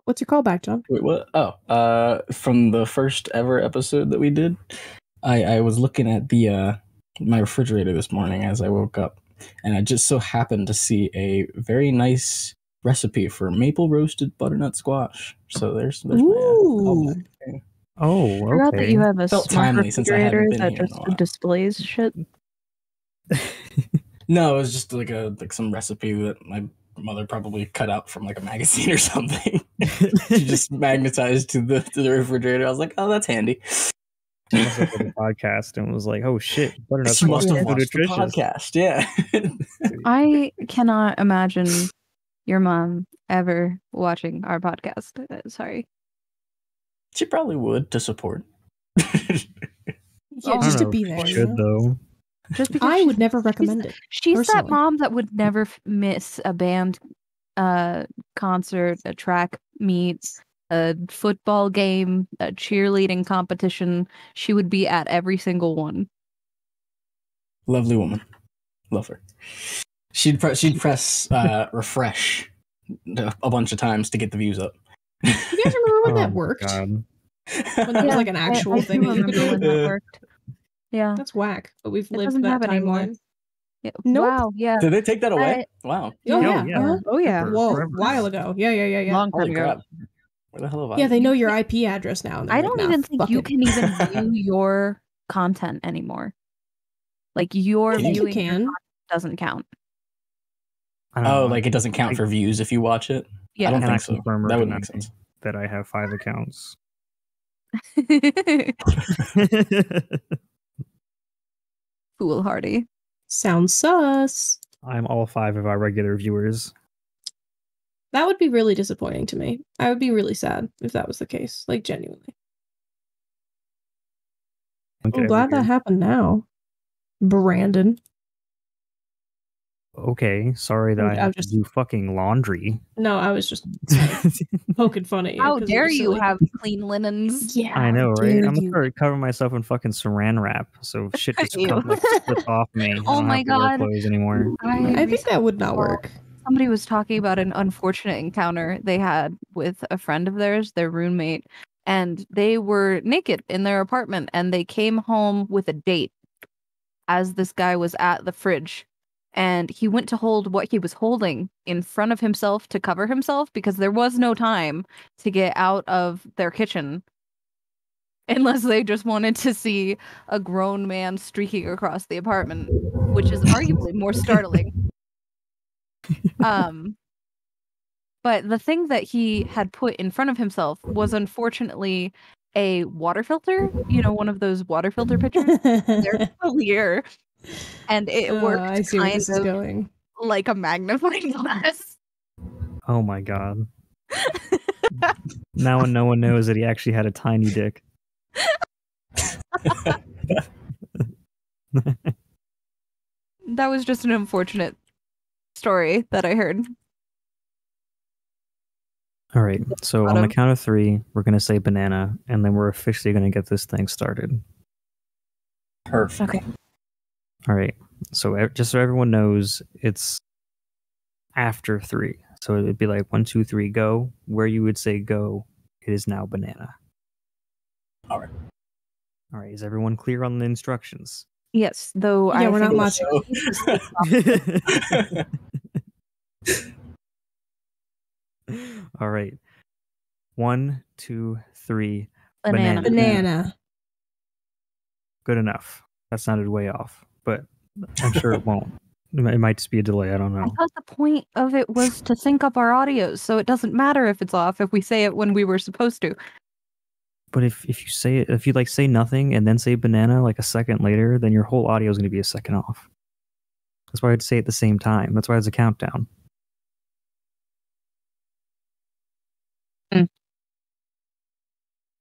What's your callback, John? Wait, what? Oh, from the first ever episode that we did, I was looking at the my refrigerator this morning as I woke up, and I just so happened to see a very nice recipe for maple roasted butternut squash. So there's my callback. Oh, I forgot that you have a Felt smart timely since I haven't refrigerator been that here in a just while. displays shit. No, it was just like some recipe that my mother probably cut out from like a magazine or something. She just magnetized to the refrigerator. I was like, oh, that's handy. She must have heard the podcast and was like, oh shit, butternut She must squash have is so watched the nutritious. podcast. Yeah. I cannot imagine your mom ever watching our podcast. Sorry. She probably would to support. Yeah, just to be there. She should though. Just because I would never recommend it. She's that personally. mom that would never miss a band concert, a track meet, a football game, a cheerleading competition. She would be at every single one. Lovely woman. Love her. She'd press refresh a bunch of times to get the views up. You guys remember when that worked? God. When that was like an actual I thing. do remember when that worked. Yeah. That's whack. But we've It lived doesn't that happen anymore. timeline. Yeah. Nope. Wow, yeah. Did they take that away? Wow. Oh yeah. yeah. Uh-huh. Oh yeah. Whoa, Forever. while ago. Yeah. Long time Holy ago. crap. Where the hell have I Yeah, they been? know your IP address now. And they're I like, don't nah, even think fuck you it. can even view your content anymore. Like your I think you viewing your can. content doesn't count. I don't Oh, know. like it doesn't count for views if you watch it? Yeah. I don't Can think I so. confirm or That would deny make sense. that I have 5 accounts. Foolhardy. Sounds sus. I'm all 5 of our regular viewers. That would be really disappointing to me. I would be really sad if that was the case. Like, genuinely. I'm glad that happened now. Brandon. Okay, sorry that I have just- to do fucking laundry. No, I was just poking fun at you. How 'cause dare you're you silly. have clean linens? Yeah, I know, how right? dare I'm you. gonna cover myself in fucking saran wrap, so shit just Ew. comes like slips off me. I Oh don't my have to wear God. clothes anymore. I think that would not work. Somebody was talking about an unfortunate encounter they had with a friend of theirs, their roommate, and they were naked in their apartment and they came home with a date as this guy was at the fridge. And he went to hold what he was holding in front of himself to cover himself because there was no time to get out of their kitchen unless they just wanted to see a grown man streaking across the apartment, which is arguably more startling. But the thing that he had put in front of himself was unfortunately a water filter, one of those water filter pitchers. They're clear. And it worked I see where kind this is of going. like a magnifying glass. Oh my god. Now no one knows that he actually had a tiny dick. That was just an unfortunate story that I heard. All right, so on the count of 3, we're going to say banana, and then we're officially going to get this thing started. Perfect. Okay. All right, so just so everyone knows, it's after 3. So it'd be like 1, 2, 3, go. Where you would say go, it is now banana. All right. All right, is everyone clear on the instructions? Yes, though Yeah, I we're not think much. All right. 1, 2, 3. Banana. Banana. Good enough. That sounded way off, but I'm sure it won't. It might just be a delay. I don't I know. thought the point of it was to sync up our audios, so it doesn't matter if it's off if we say it when we were supposed to. But if you say it, if you like say nothing and then say banana like a second later, then your whole audio is going to be a second off. That's why I'd say it at the same time. That's why it's a countdown. Mm.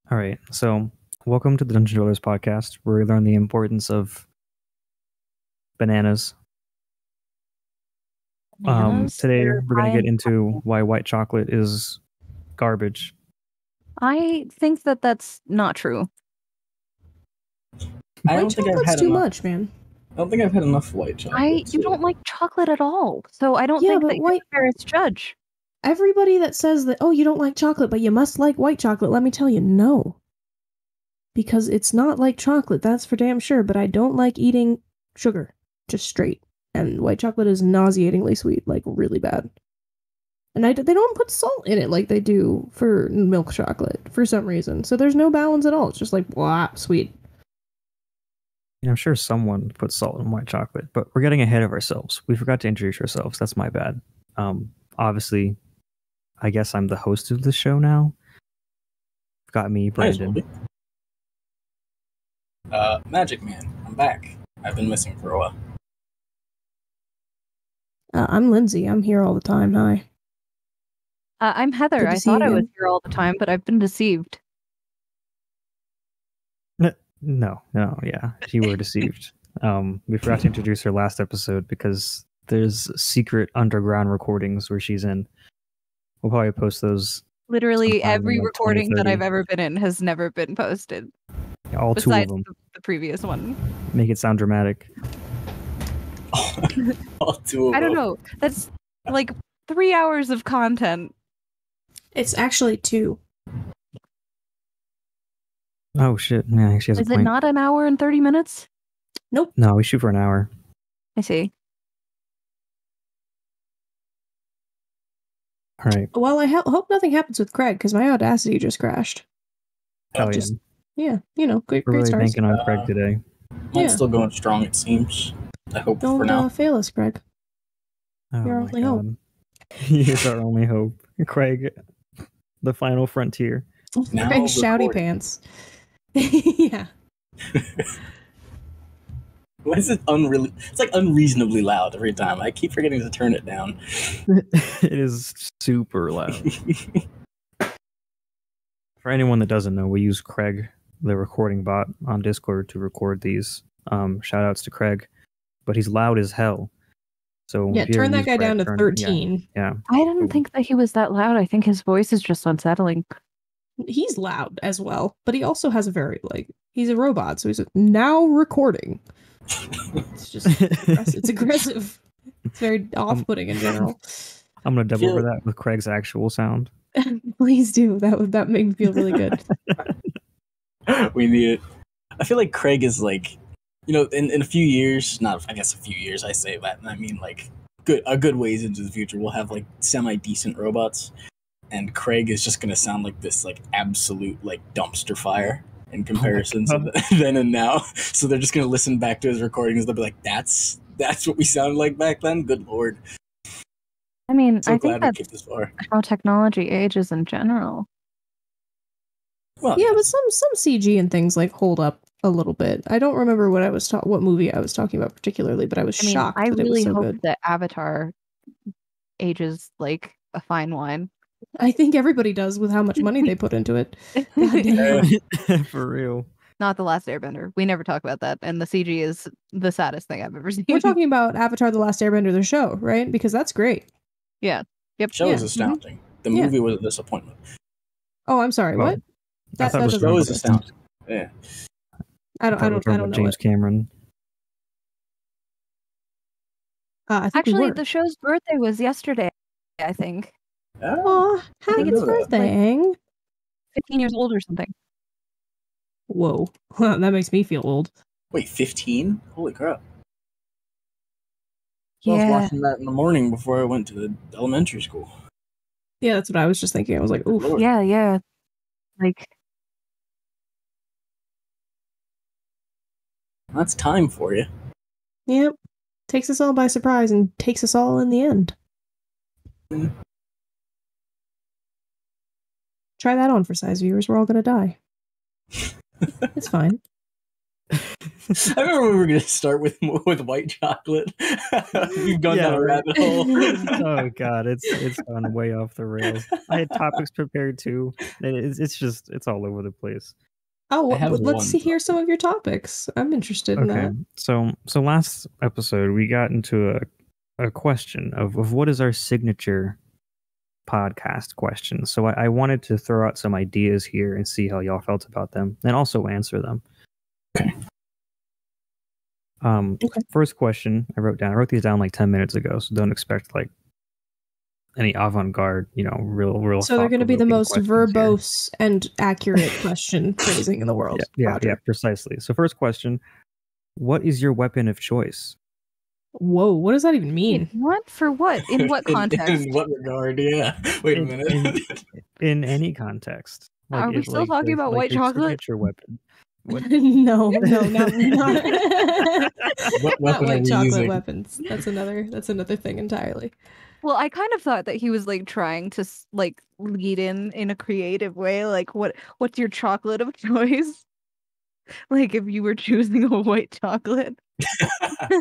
All right. So, welcome to the Dungeon Dwellers podcast, where we learn the importance of bananas. Today we're going to get into why white chocolate is garbage. I think that that's not true. I don't White think I've chocolate's had too enough. much, man. I don't think I've had enough white chocolate. You don't like chocolate at all, so I don't Yeah, think but that you're the fairest judge. everybody that says that, oh, you don't like chocolate, but you must like white chocolate, let me tell you, no. Because it's not like chocolate, that's for damn sure, but I don't like eating sugar, just straight. And white chocolate is nauseatingly sweet, like really bad. And they don't put salt in it like they do for milk chocolate, for some reason. So there's no balance at all. It's just like, blah, sweet. I'm sure someone put salt in white chocolate, but we're getting ahead of ourselves. We forgot to introduce ourselves. That's my bad. Obviously, I guess I'm the host of the show now. Got me, Brandon. Magicman, I'm back. I've been missing for a while. I'm Lindsay. I'm here all the time. Hi. I'm Heather. Good to I see thought you I was again. here all the time, but I've been deceived. No, yeah, you were deceived. We forgot to introduce her last episode because there's secret underground recordings where she's in. We'll probably post those. Literally sometime in, every like, recording that 2030. I've ever been in has never been posted. All two of Besides them. the previous one. Make it sound dramatic. All two of I don't them. know. That's like 3 hours of content. It's actually 2. Oh shit! Yeah, she has a Is it point. not an hour and 30 minutes? Nope. No, we shoot for an hour. I see. All right. Well, I hope nothing happens with Craig, because my Audacity just crashed. Hell Just- yeah. Yeah, great We're really stars. banking on Craig today. Mine's Yeah. still going strong, it seems. I hope for Don't now. fail us, Craig. Oh Your my only hope. God. He is our only hope. Craig, the final frontier. Now Craig's shouty recording. pants. Yeah. Why is it It's like unreasonably loud every time. I keep forgetting to turn it down. It is super loud. For anyone that doesn't know, we use Craig, the recording bot, on Discord to record these. Shout outs to Craig. But he's loud as hell. So Yeah, if you ever turn that use guy Craig, down to turn- 13. Yeah. I didn't think that he was that loud. I think his voice is just unsettling. He's loud as well, but he also has a very, he's a robot, so he's now recording. It's just, it's aggressive. It's very off-putting in general. I'm gonna double over Feel- that with Craig's actual sound. Please do. That make me feel really good. We need it. I feel like Craig is like, in a few years, not I guess a few years, I say that, and I mean like a good ways into the future, we'll have like semi-decent robots, and Craig is just gonna sound like this like absolute like dumpster fire in comparison to then and now. So they're just gonna listen back to his recordings. They'll be like, "That's what we sounded like back then." Good lord! I mean, So I glad think we that's came this far. how technology ages in general. Well, Yeah, but yes. some CG and things like hold up a little bit. I don't remember what movie I was talking about particularly, but I was I mean, shocked I that it was really so hope good. that Avatar ages like a fine wine. I think everybody does with how much money they put into it. Goddamn. For real. Not The Last Airbender. We never talk about that, and the CG is the saddest thing I've ever seen. We're talking about Avatar: The Last Airbender, the show, right? Because that's great. Yeah. Yep. Show Yeah, is astounding. The Yeah. movie was a disappointment. Oh, I'm sorry. Well, What? I thought it was doesn't Show make is sense. astounding. Yeah. I thought we were don't talking know about James it. Cameron. I think Actually, we were. the show's birthday was yesterday, I think. Oh, I think happy it's birthday, like- Aang. 15 years old or something. Whoa. That makes me feel old. Wait, 15? Holy crap! I was Yeah. watching that in the morning before I went to the elementary school. Yeah, that's what I was just thinking. I was like, oof. Lord. Yeah. Like, That's time for you. Yep. Takes us all by surprise and takes us all in the end. Mm. Try that on for size viewers. We're all gonna die. It's fine. I remember we were going to start with white chocolate. We've gone Yeah, down a right. rabbit hole. Oh god, it's gone way off the rails. I had topics prepared too. It's all over the place. Oh, I have let's one hear some of your topics. I'm interested in Okay, that. so last episode we got into a question of what is our signature podcast question. So I wanted to throw out some ideas here and see how y'all felt about them, and also answer them. Okay. Okay. First question I wrote these down like 10 minutes ago, so don't expect like any avant-garde, real. So they're going to be the most thought-provoking questions here. verbose and accurate question phrasing in the world. Yeah, Roger. precisely. So first question, what is your weapon of choice? Whoa, what does that even mean? What? For what? In what context? In what regard? Yeah. Wait a minute. In any context. Are we still talking about white your chocolate? signature weapon. What? No, not What not weapon are white we chocolate using? weapons. That's another thing entirely. Well, I kind of thought that he was like trying to like lead in a creative way. Like, what's your chocolate of choice? Like, if you were choosing a white chocolate.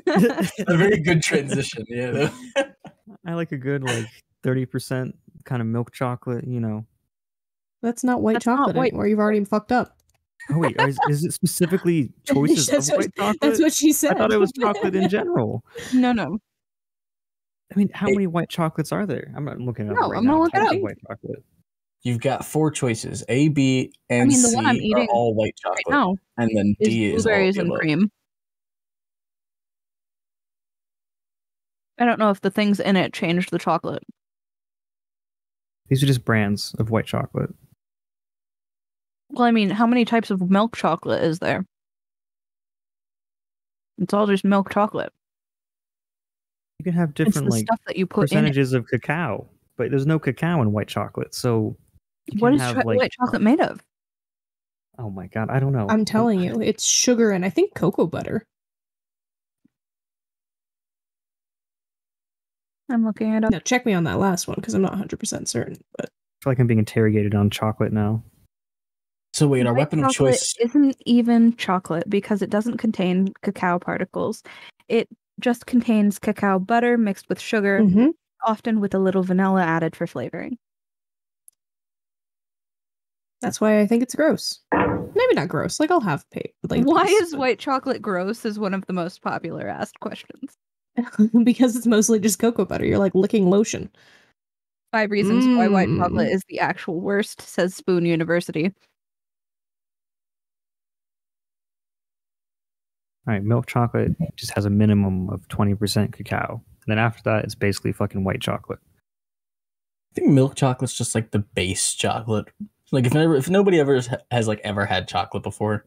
A very good transition. Yeah. I like a good 30% kind of milk chocolate. That's not white That's not chocolate white anymore. You've already fucked up. Oh wait, is it specifically choices of white chocolate? That's what she said. I thought it was chocolate in general. No. I mean, how many white chocolates are there? I'm not looking at No, right I'm now. gonna look it Types up. of white chocolate. You've got 4 choices: A, B, and the C one I'm are eating all white right chocolate, now and then is D is all blueberries the and above. cream. I don't know if the things in it changed the chocolate. These are just brands of white chocolate. Well, I mean, how many types of milk chocolate is there? It's all just milk chocolate. You can have It's different the stuff that you put in it. percentages of cacao, but there's no cacao in white chocolate. So you What can is have white chocolate made of? Oh my god, I don't know. I'm telling you, it's sugar and I think cocoa butter. I'm looking it up. Now check me on that last one because I'm not 100% certain. But I feel like I'm being interrogated on chocolate now. So wait, our White weapon of chocolate choice. isn't even chocolate because it doesn't contain cacao particles. It just contains cacao butter mixed with sugar, often with a little vanilla added for flavoring. that's why I think it's gross. Maybe not gross. Like I'll have Why is white chocolate gross is one of the most popular asked questions. Because it's mostly just cocoa butter. You're like licking lotion. 5 reasons why white chocolate is the actual worst, says Spoon University. All right, milk chocolate just has a minimum of 20% cacao. And then after that, it's basically fucking white chocolate. I think milk chocolate's just like the base chocolate. Like if nobody ever has ever had chocolate before,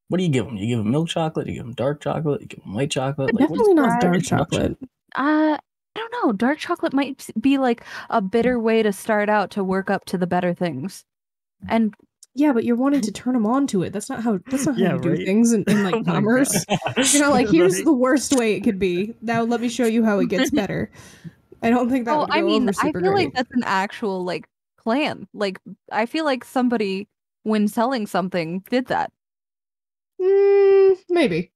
what do you give them? You give them milk chocolate, you give them dark chocolate, you give them white chocolate. Definitely not dark chocolate. I don't know. Dark chocolate might be like a bitter way to start out to work up to the better things. And yeah, but you're wanting to turn them on to it. That's not how you do right? things in commerce. You're not like, here's the worst way it could be. Now let me show you how it gets better. I don't think that would go over super I feel great. like that's an actual plan. Like I feel like somebody when selling something did that. Maybe.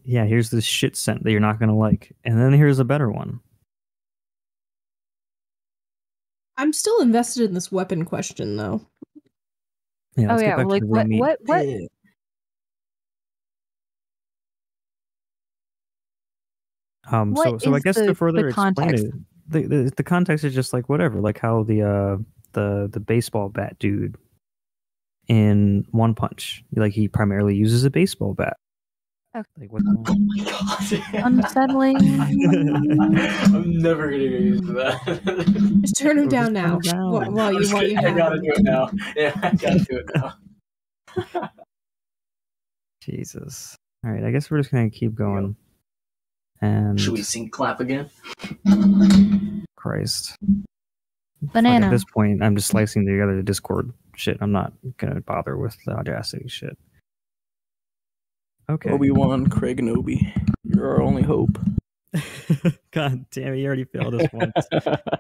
Yeah, here's this shit scent that you're not gonna like, and then here's a better one. I'm still invested in this weapon question, though. Yeah, let's get back to the raw meat. What? So I guess to further explain it, the context is just like whatever, like how the baseball bat dude in One Punch, like he primarily uses a baseball bat. Okay. Like what? Oh my god! Unsettling. I'm never gonna get used to that. Just turn him down now. While you I gotta do it now. Yeah, I gotta do it now. Jesus. All right, I guess we're just gonna keep going. And should we sing clap again? Christ. Banana. Like at this point, I'm just slicing together the Discord shit. I'm not gonna bother with the Audacity shit. Okay. Obi-Wan Kenobi, you're our only hope. God damn it, you already failed us once.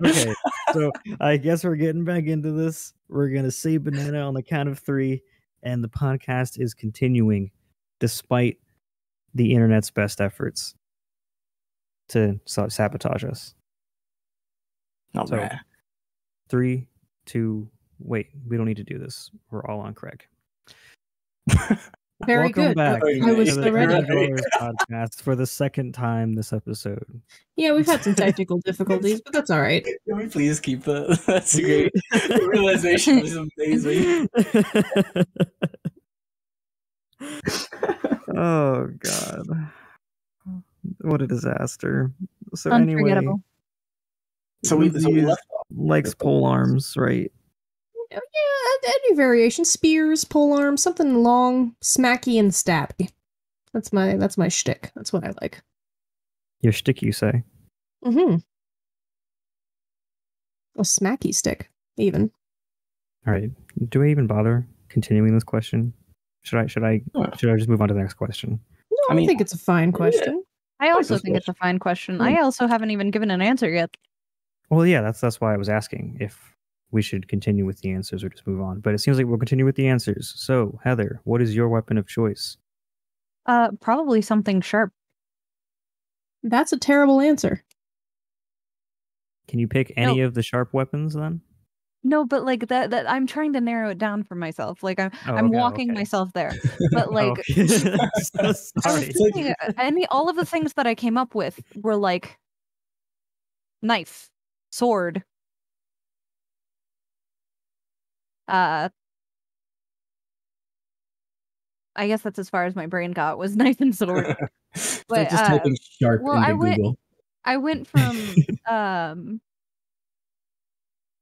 Okay, so I guess we're getting back into this. We're gonna say banana on the count of 3, and the podcast is continuing despite the internet's best efforts to sabotage us. Not so, bad. 3, 2, wait, we don't need to do this. We're all on Craig. Very Welcome good. back I was to so ready. the podcast for the second time this episode. Yeah, we've had some technical difficulties, but that's all right. Can we please keep that? That's great. The realization was amazing. Oh god, what a disaster! So Unforgettable. So we left off. Likes pole arms, right? Yeah, any variation. Spears, polearm, something long, smacky, and stabby. That's my shtick. That's what I like. Your shtick, you say? Mm-hmm. A smacky stick, even. All right. Do I even bother continuing this question? Should I just move on to the next question? No, I think it's a fine question. I also think it's a fine question. I also haven't even given an answer yet. Well, yeah, that's why I was asking if we should continue with the answers or just move on. But it seems like we'll continue with the answers. So, Heather, what is your weapon of choice? Probably something sharp. That's a terrible answer. Can you pick any of the sharp weapons then? No, but like that I'm trying to narrow it down for myself. Like I'm walking myself there. But like so sorry. All of the things that I came up with were like knife, sword, I guess that's as far as my brain got, was knife and sword. But just typing sharp into Google. I went from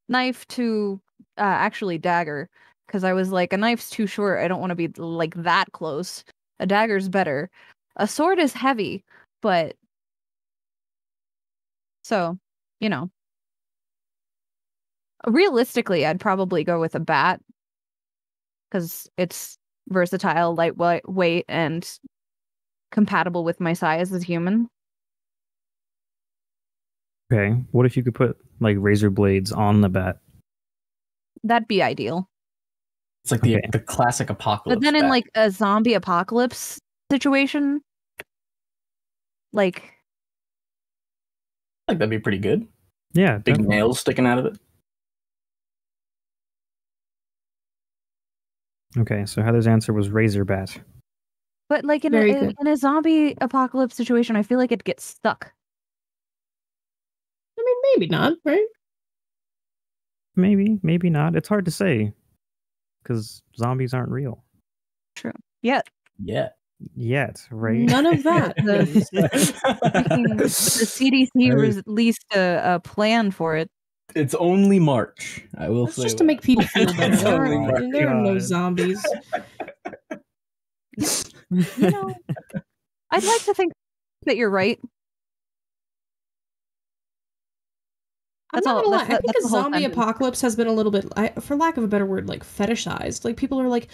knife to actually dagger, because I was like, a knife's too short. I don't want to be like that close. A dagger's better. A sword is heavy, but so, you know. Realistically, I'd probably go with a bat, because it's versatile, lightweight, and compatible with my size as human. Okay. What if you could put like razor blades on the bat? That'd be ideal. It's like the classic apocalypse. But then in like a zombie apocalypse situation, like that'd be pretty good. Yeah. Big nails sticking out of it. Okay, so Heather's answer was razor bat. But like in a zombie apocalypse situation, I feel like it gets stuck. I mean, maybe not, right? Maybe not. It's hard to say, because zombies aren't real. True. Yet, right? None of that. The CDC released a plan for it. It's only March. I will say just to make people feel better. There are no zombies. You know, I'd like to think that you're right. That's all. I think a zombie apocalypse has been a little bit, for lack of a better word, like fetishized. Like people are like,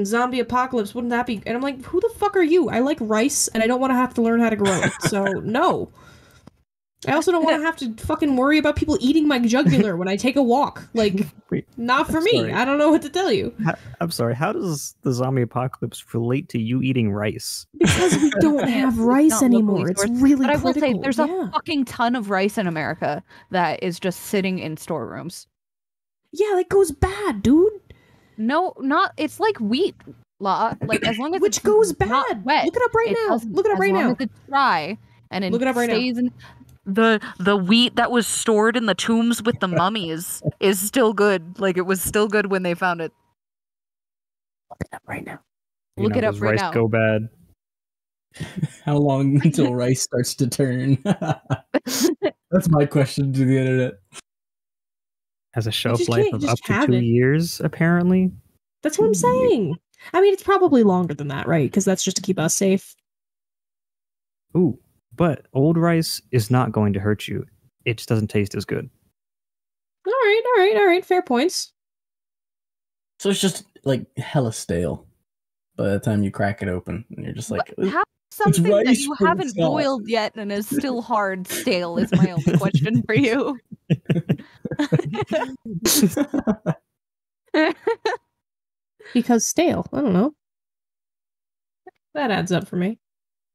zombie apocalypse, wouldn't that be? And I'm like, who the fuck are you? I like rice, and I don't want to have to learn how to grow it. So no. I also don't want to have to fucking worry about people eating my jugular when I take a walk. Like, not for me. I don't know what to tell you. I'm sorry. How does the zombie apocalypse relate to you eating rice? Because we don't have rice anymore. It's really critical. But I will say, there's a fucking ton of rice in America that is just sitting in storerooms. Yeah, that goes bad, dude. No, not. It's like wheat. Like as long as which it's goes bad. Not wet. Look it up right now. Look it up right now. As long as it's dry and it look it up right stays now. In. The wheat that was stored in the tombs with the mummies is still good. Like it was still good when they found it. Look it up right now. Look it up right now. Does rice go bad? How long until rice starts to turn? That's my question to the internet. Has a shelf life of up to 2 years, apparently. That's what I'm saying. I mean, it's probably longer than that, right? Because that's just to keep us safe. Ooh. But old rice is not going to hurt you. It just doesn't taste as good. All right. Fair points. So it's just like hella stale by the time you crack it open. And you're just like, how something that you haven't boiled yet and is still hard stale is my only question for you. Because stale. I don't know. That adds up for me.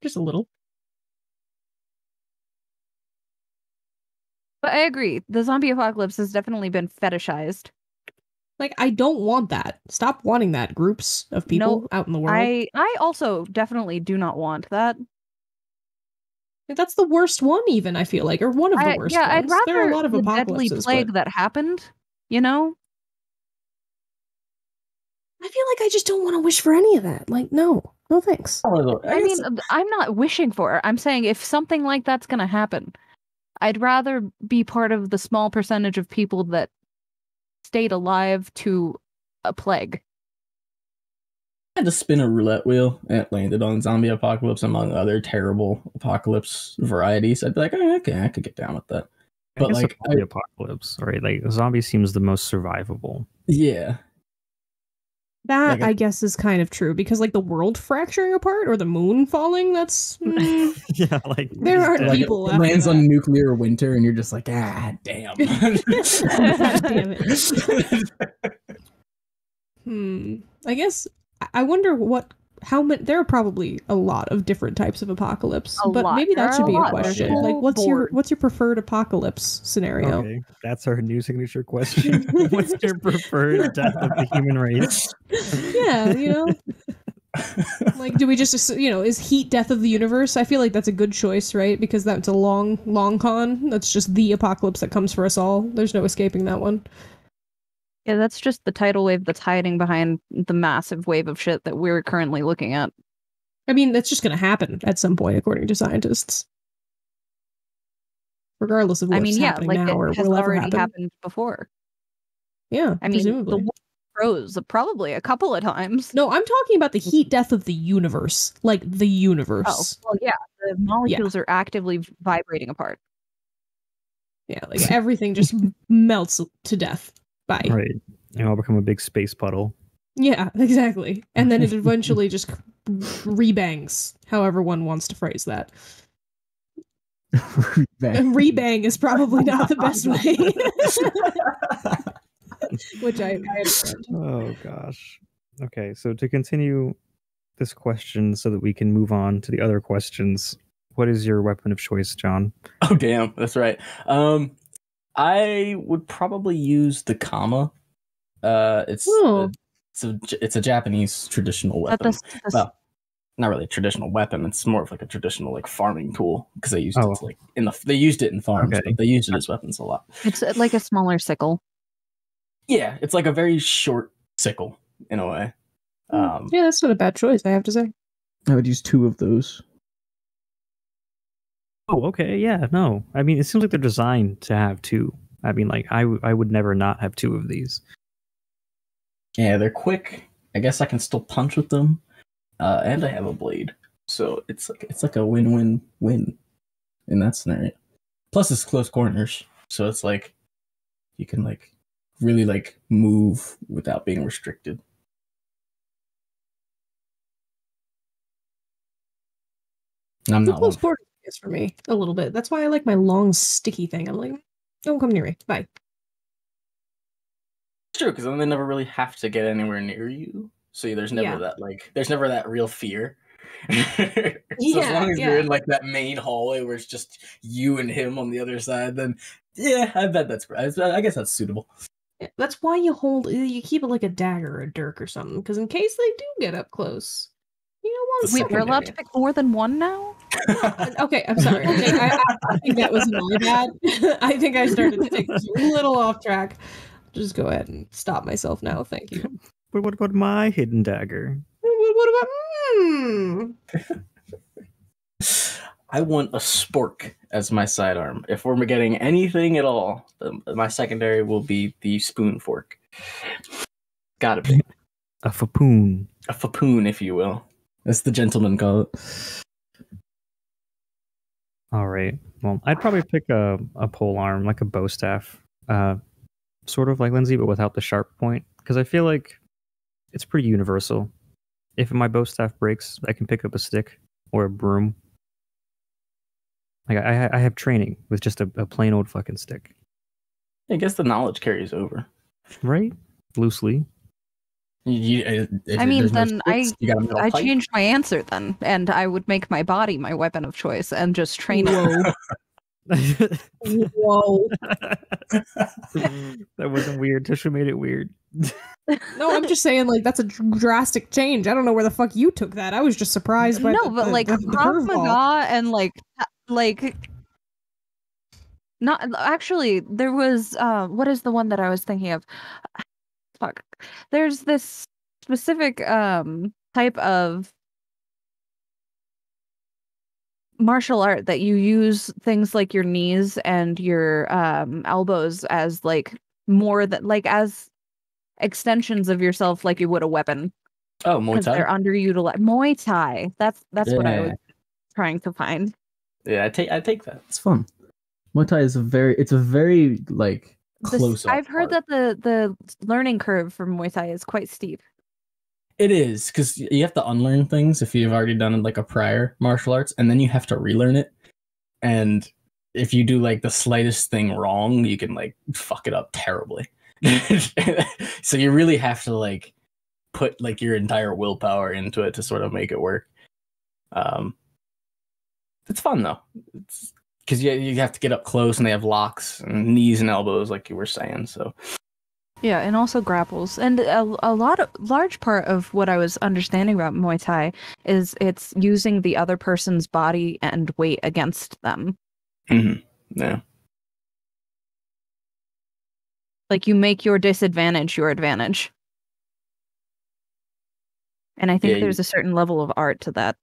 Just a little. But I agree. The zombie apocalypse has definitely been fetishized. Like, I don't want that. Stop wanting that, groups of people out in the world. I also definitely do not want that. That's the worst one, even, I feel like, or one of the worst ones. I'd rather there are a lot of the deadly plague that happened, you know? I feel like I just don't want to wish for any of that. Like, no thanks. I mean, I'm not wishing for it. I'm saying if something like that's going to happen, I'd rather be part of the small percentage of people that stayed alive to a plague. I had to spin a roulette wheel and it landed on zombie apocalypse among other terrible apocalypse varieties. I'd be like, oh, okay, I could get down with that. I But guess like, the apocalypse, right? Like zombie seems the most survivable. yeah, That, Like, I guess, is kind of true, because, like, the world fracturing apart or the moon falling, that's... Yeah, like there aren't like people it after lands that. on nuclear winter, and you're just like, ah, damn. God damn it. I guess, I wonder how many... There are probably a lot of different types of apocalypse, A but lot. maybe that There should are be a a lot. question. There's a Like, whole what's your board. preferred apocalypse scenario? Okay, that's our new signature question. What's your preferred death of the human race? Yeah, you know? Like, do we just, you know, is heat death of the universe? I feel like that's a good choice, right? Because that's a long con. That's just the apocalypse that comes for us all. There's no escaping that one. Yeah, that's just the tidal wave that's hiding behind the massive wave of shit that we're currently looking at. I mean, that's just going to happen at some point, according to scientists. Regardless of what's happening like now or it has will ever already happen. happened before. Yeah, I mean, presumably. the world froze probably a couple of times. No, I'm talking about the heat death of the universe. Like, the Oh, universe. well, yeah, the molecules are actively vibrating apart. Yeah, like everything just melts to death. Bye. Right, and I'll become a big space puddle. Yeah, exactly. And then it eventually just rebangs, however one wants to phrase that. And rebang is probably not the best way. Which I understand. Oh gosh. Okay, so to continue this question so that we can move on to the other questions, what is your weapon of choice, John? Oh, damn, that's right. I would probably use the kama. It's a Japanese traditional weapon. Well, not really a traditional weapon. It's more of like a traditional like farming tool because they used it to, like they used it in farms, Okay. but they used it as weapons a lot. It's like a smaller sickle. Yeah, it's like a very short sickle in a way. Yeah, that's not a bad choice, I have to say. I would use 2 of those. Oh, okay, yeah, no. I mean, it seems like they're designed to have 2. I mean, like, I would never not have 2 of these. Yeah, they're quick. I guess I can still punch with them, and I have a blade, so it's like a win-win-win in that scenario. Plus, it's close corners, so it's like you can like really like move without being restricted. And I'm not close quarters is for me a little bit. That's why I like my long sticky thing. I'm like, don't come near me. Bye. It's true, because then they never really have to get anywhere near you. So there's never that real fear. So as long as you're in like that main hallway where it's just you and him on the other side, then yeah, I bet I guess that's suitable. Yeah, that's why you keep it like a dagger or a dirk or something, because in case they do get up close, you don't want. Wait, we're allowed to pick more than one now? Okay, I'm sorry. I think that was my bad. I think I started to take this a little off track. Just go ahead and stop myself now. Thank you. But what about my hidden dagger? What about? I want a spork as my sidearm. If we're getting anything at all, my secondary will be the spoon fork. Gotta be. A fapoon. A fapoon, if you will. As the gentlemen call it. All right. Well, I'd probably pick a pole arm, like a bow staff, sort of like Lindsay, but without the sharp point, because I feel like it's pretty universal. If my bow staff breaks, I can pick up a stick or a broom. Like I have training with just a plain old fucking stick. I guess the knowledge carries over, right? Loosely. I mean, then I changed my answer then, and I would make my body my weapon of choice and just train it. Whoa. That wasn't weird. Tisha made it weird. No, I'm just saying, like, that's a drastic change. I don't know where the fuck you took that. I was just surprised by Krav Maga and not actually. There was what is the one that I was thinking of? Fuck. There's this specific type of martial art that you use things like your knees and your elbows as like more that like as extensions of yourself, like you would a weapon. Oh, Muay Because Thai. they're underutilized. Muay Thai. That's what I was Yeah. trying to find. Yeah, I take that. It's fun. Muay Thai is a very like close up. I've heard that the learning curve for Muay Thai is quite steep. It is, because you have to unlearn things if you've already done like a prior martial arts, and then you have to relearn it. And if you do like the slightest thing wrong, you can like fuck it up terribly. So you really have to like put like your entire willpower into it to sort of make it work. It's fun though. It's because you have to get up close, and they have locks and knees and elbows, like you were saying. So Yeah, and also grapples. And a large part of what I was understanding about Muay Thai is it's using the other person's body and weight against them. Yeah. Like you make your disadvantage your advantage. And I think there's a certain level of art to that.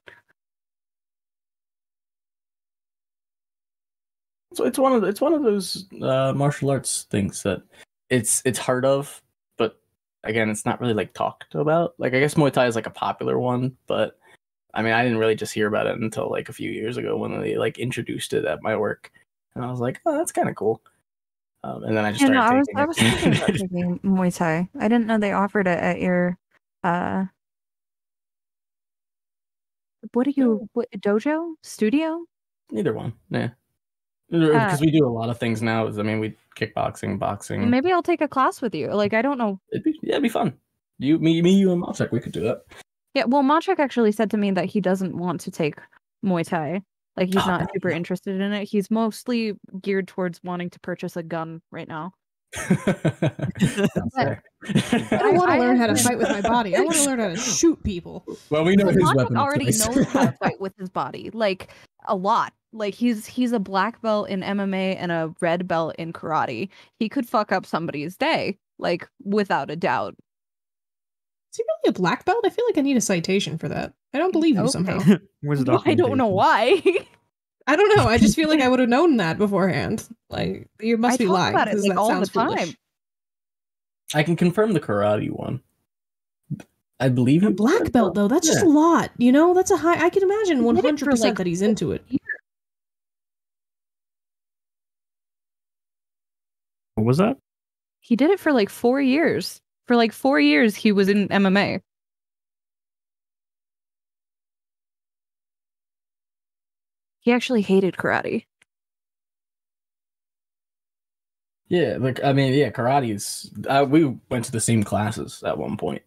So it's one of those martial arts things that it's heard of, but again, it's not really like talked about. Like I guess Muay Thai is like a popular one, but I mean, I didn't really just hear about it until like a few years ago when they like introduced it at my work, and I was like, oh, that's kind of cool. And then I just started taking it. I was thinking about taking Muay Thai. I didn't know they offered it at your what dojo? Studio? Neither one. Yeah. Because we do a lot of things now. I mean, we kickboxing, boxing. Maybe I'll take a class with you. Like, I don't know. It'd be fun. You, and Malchek, we could do that. Yeah, well, Malchek actually said to me that he doesn't want to take Muay Thai. Like, he's not super interested in it. He's mostly geared towards wanting to purchase a gun right now. I don't want to learn how to fight with my body. I want to learn how to shoot people. Well, we know his weapon already knows how to fight with his body, like a lot. Like he's a black belt in MMA and a red belt in karate. He could fuck up somebody's day, like without a doubt. Is he really a black belt? I feel like I need a citation for that. I don't believe you somehow. I don't know why. I don't know. I just feel like I would have known that beforehand. Like you must be lying. About it, like, that all sounds the time. foolish. I can confirm the karate one. I believe a black belt though. That's just a lot. You know, that's a high. I can imagine 100% that he's into it. What was that? He did it for like 4 years. For like 4 years, he was in MMA. He actually hated karate. Yeah, like I mean, yeah, karate is. We went to the same classes at one point,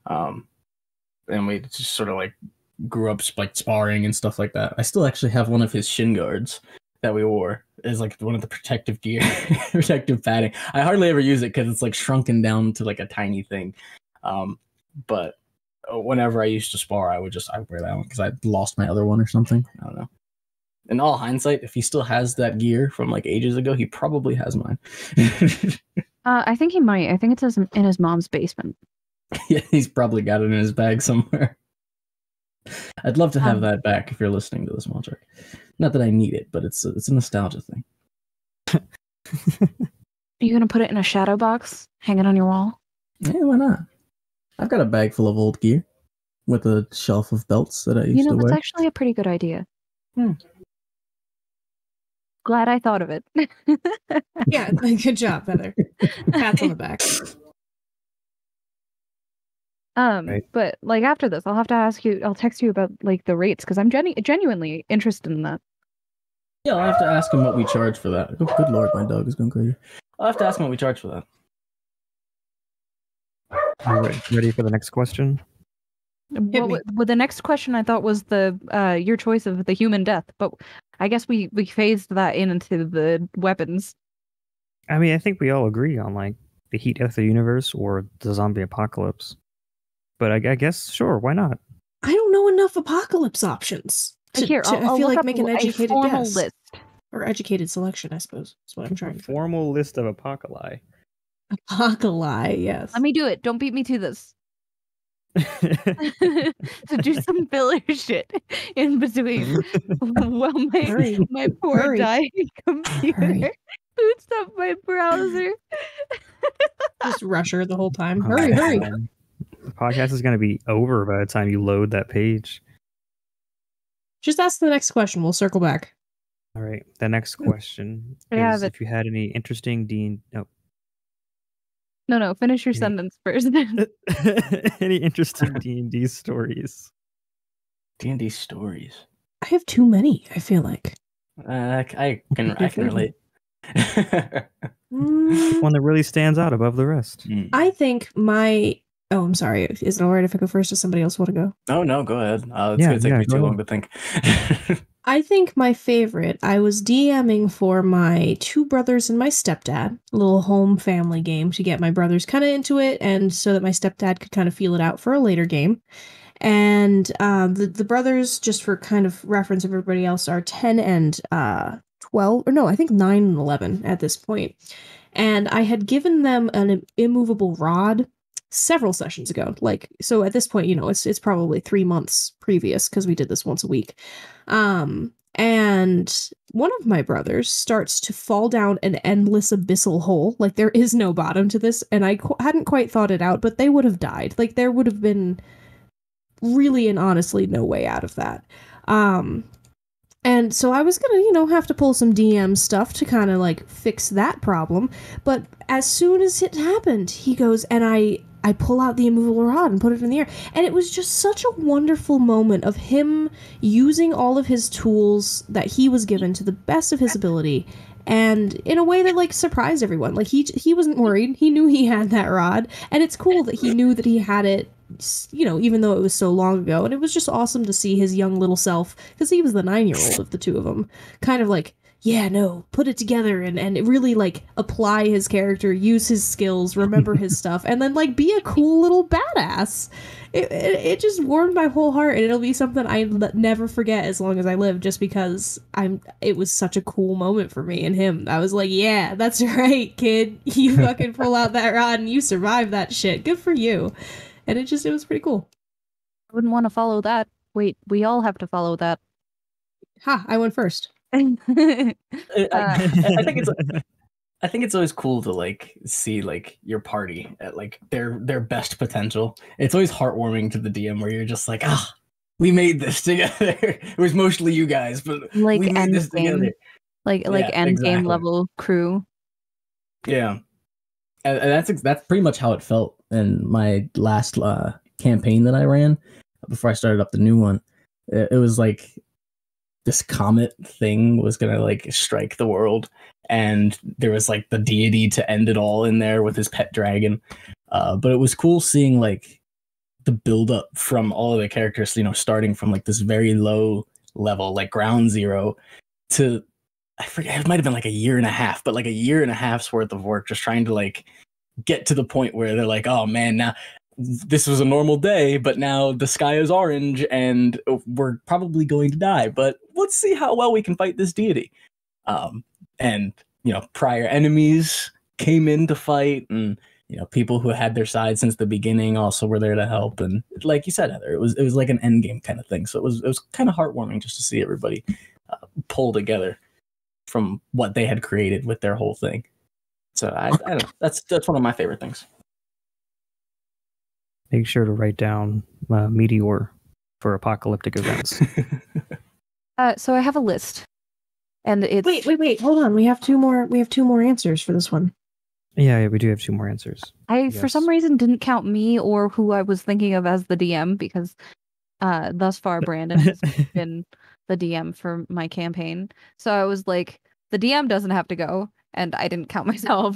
and we just sort of like grew up like sparring and stuff like that. I still actually have one of his shin guards that we wore as like one of the protective gear, protective padding. I hardly ever use it because it's like shrunken down to like a tiny thing. But whenever I used to spar, I would wear that one because I lost my other one or something. I don't know. In all hindsight, if he still has that gear from like ages ago, he probably has mine. I think he might. I think it's in his mom's basement. Yeah, he's probably got it in his bag somewhere. I'd love to have that back if you're listening to this, Malchek. Not that I need it, but it's a nostalgia thing. Are you gonna put it in a shadow box, hang it on your wall? Yeah, why not? I've got a bag full of old gear with a shelf of belts that I used to wear. That's actually a pretty good idea. Glad I thought of it. Yeah, good job, Heather. Pats on the back. Right. But like after this, I'll have to ask you. I'll text you about like the rates because I'm genuinely interested in that. Yeah, I'll have to ask him what we charge for that. Oh, good lord, my dog is going crazy. I'll have to ask him what we charge for that. All right, ready for the next question? Well, the next question I thought was your choice of the human death, but I guess we phased that into the weapons. I mean, I think we all agree on like the heat death of the universe or the zombie apocalypse. But I guess, sure, why not? I don't know enough apocalypse options. I feel like make an educated guess. List. Or educated selection, I suppose. That's what I'm trying to formal list of apocalypse. Apocalypse, yes. Let me do it. Don't beat me to this. to do some filler shit in between while Hurry. my poor Hurry. dying computer Hurry. boots up my browser. Just rush her the whole time. Oh, Hurry, hurry. man. The podcast is going to be over by the time you load that page. Just ask the next question. We'll circle back. All right. The next question I have is it. if you had any interesting No, finish your Yeah. sentence first. any interesting D&D stories. D&D stories. I have too many, I feel like. I can relate. One that really stands out above the rest. I think my... Oh, I'm sorry. Is it all right if I go first or somebody else want to go? Oh, no, go ahead. It's Yeah, going to take me go too ahead. long to think. I think my favorite, I was DMing for my two brothers and my stepdad, a little home family game to get my brothers kind of into it and so that my stepdad could kind of feel it out for a later game. And the brothers, just for kind of reference, everybody else are 10 and 12, or no, I think 9 and 11 at this point. And I had given them an immovable rod several sessions ago. Like, so at this point, it's probably 3 months previous because we did this once a week. And one of my brothers starts to fall down an endless abyssal hole. Like, there is no bottom to this, and I hadn't quite thought it out, but they would have died. Like, there would have been really and honestly no way out of that. And so I was gonna, have to pull some DM stuff to kind of like fix that problem. But as soon as it happened, he goes, and I pull out the immovable rod and put it in the air. And it was just such a wonderful moment of him using all of his tools that he was given to the best of his ability. And in a way that like surprised everyone. Like he wasn't worried. He knew he had that rod. And it's cool that he knew that he had it, even though it was so long ago. And it was just awesome to see his young little self, because he was the 9-year-old of the two of them, kind of like, yeah, no, put it together and really like apply his character, use his skills, remember his stuff, and then like be a cool little badass. It just warmed my whole heart, and it'll be something I never forget as long as I live, just because it was such a cool moment for me and him. I was like, yeah, that's right, kid. You fucking pull out that rod and you survive that shit. Good for you. And it was pretty cool. I wouldn't want to follow that. Wait, we all have to follow that. Ha, I went first. I think it's always cool to like see like your party at like their best potential. It's always heartwarming to the DM where you're just like, we made this together. It was mostly you guys, but Like we made this together. Like end game level crew. Yeah, and that's pretty much how it felt in my last campaign that I ran before I started up the new one. It was like this comet thing was gonna like strike the world, and there was like the deity to end it all in there with his pet dragon. But it was cool seeing like the build up from all of the characters, starting from like this very low level, like ground zero, to I forget, it might have been like a year and a half, but like a year and a half's worth of work just trying to like get to the point where they're like, oh man, now this was a normal day, but now the sky is orange and we're probably going to die, but let's see how well we can fight this deity. And prior enemies came in to fight, and people who had their side since the beginning also were there to help. And like you said, Heather, it was like an end game kind of thing. So it was kind of heartwarming just to see everybody pull together from what they had created with their whole thing. So I don't know, that's one of my favorite things. Make sure to write down Meteor for apocalyptic events. So I have a list, and it's Wait, hold on. We have two more answers for this one. Yeah, we do have 2 more answers. I for some reason didn't count me or who I was thinking of as the DM, because thus far Brandon has been the DM for my campaign. So I was like, the DM doesn't have to go, and I didn't count myself.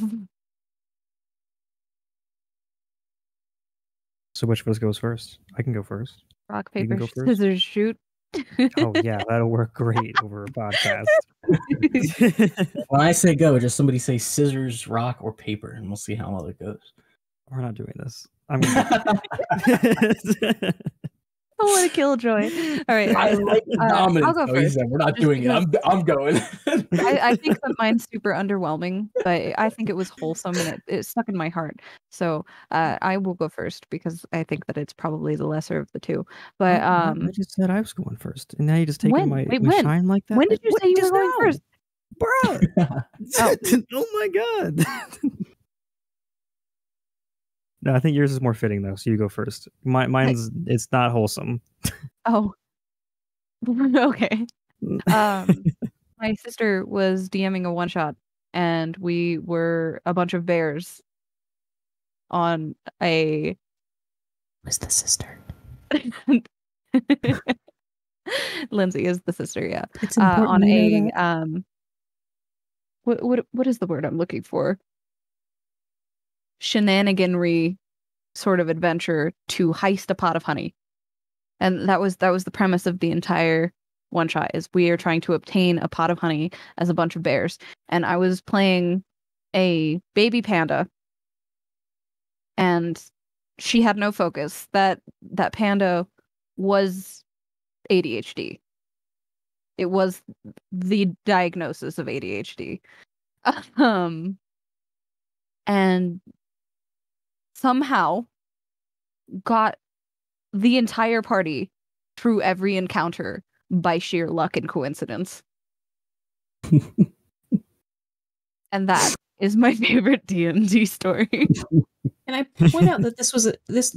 So which of us goes first? I can go first. Rock, You can paper, go first. scissors, shoot. Oh yeah, that'll work great over a podcast. When I say go, just somebody say scissors, rock, or paper, and we'll see how well it goes. We're not doing this. Oh what a killjoy! All right, I like the dominance. I'll go He first. said, we're not just doing it. because I'm going. I think that mine's super underwhelming, but I think it was wholesome and it stuck in my heart. So I will go first because I think that it's probably the lesser of the two. But I just said I was going first, and now you're just taking my when? shine like that. When did you What, say you just were going now? first? Bruh. Oh. Oh my god. No, I think yours is more fitting though, so you go first. Mine's it's not wholesome. Oh. Okay. My sister was DMing a one shot, and we were a bunch of bears on a. Who's the sister? Lindsay is the sister, yeah. It's important On you know a that. what is the word I'm looking for? Shenaniganry sort of adventure to heist a pot of honey. And that was the premise of the entire one shot is we are trying to obtain a pot of honey as a bunch of bears. And I was playing a baby panda and she had no focus. That panda was ADHD. It was the diagnosis of ADHD. And somehow got the entire party through every encounter by sheer luck and coincidence. And that is my favorite D&D story. And I point out that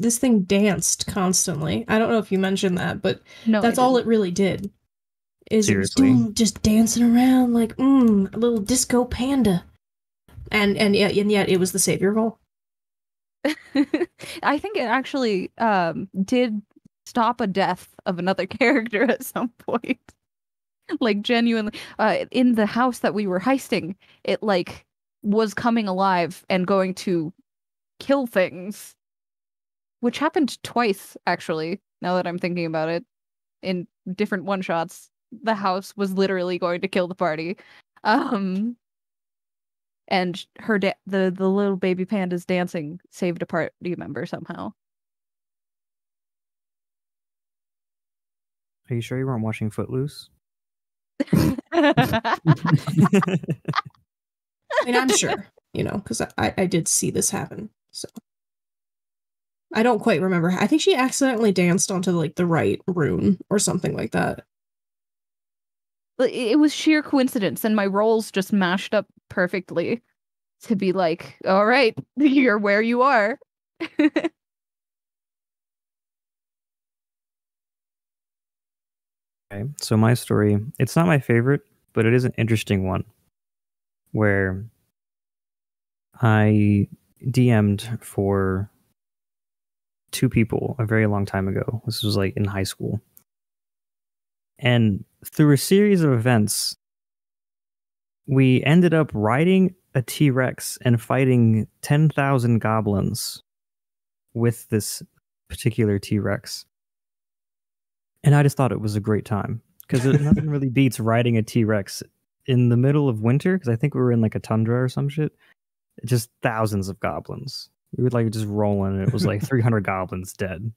this thing danced constantly. I don't know if you mentioned that, but No, that's all it really did. Is Seriously. it was just dancing around like a little disco panda. And yet it was the savior of all. I think it actually did stop a death of another character at some point. Like genuinely, in the house that we were heisting, it like was coming alive and going to kill things, which happened twice actually. Now that I'm thinking about it, in different one shots, the house was literally going to kill the party. And the little baby panda's dancing saved a party member somehow. Are you sure you weren't watching Footloose? I mean, I'm sure, because I did see this happen. So I don't quite remember. I think she accidentally danced onto like the right rune or something like that. It was sheer coincidence, and my roles just mashed up perfectly to be like, all right, you're where you are. Okay, so my story, it's not my favorite, but it is an interesting one where I DM'd for 2 people a very long time ago. This was like in high school. And through a series of events, we ended up riding a T-Rex and fighting 10,000 goblins with this particular T-Rex. And I just thought it was a great time because nothing really beats riding a T-Rex in the middle of winter, because I think we were in like a tundra or some shit. Just thousands of goblins. We would like just rolling, and it was like 300 goblins dead.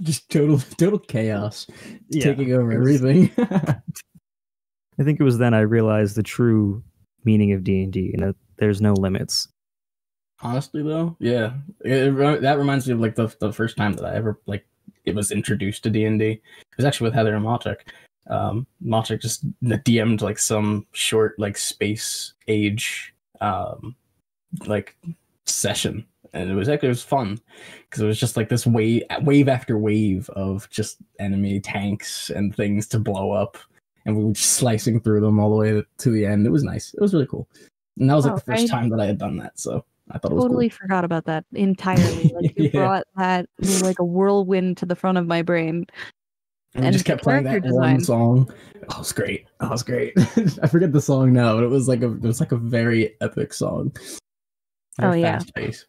Just total chaos, Yeah, taking over everything. I think it was then I realized the true meaning of D&D, and that there's no limits. Honestly, though, yeah, that reminds me of like the first time that I ever it was introduced to D&D. It was actually with Heather and Matic. Matic just DM'd like some short like space age like session, and it was fun because it was just like this wave after wave of just enemy tanks and things to blow up, and we were just slicing through them all the way to the end. It was nice. It was really cool, and that was like the first time that I had done that, so I thought it was totally cool. Forgot about that entirely. Like you brought that like a whirlwind to the front of my brain. And we just kept playing that one song. Oh, it was great. Oh, it was great. I forget the song now, but it was like a very epic song. Very fast pace.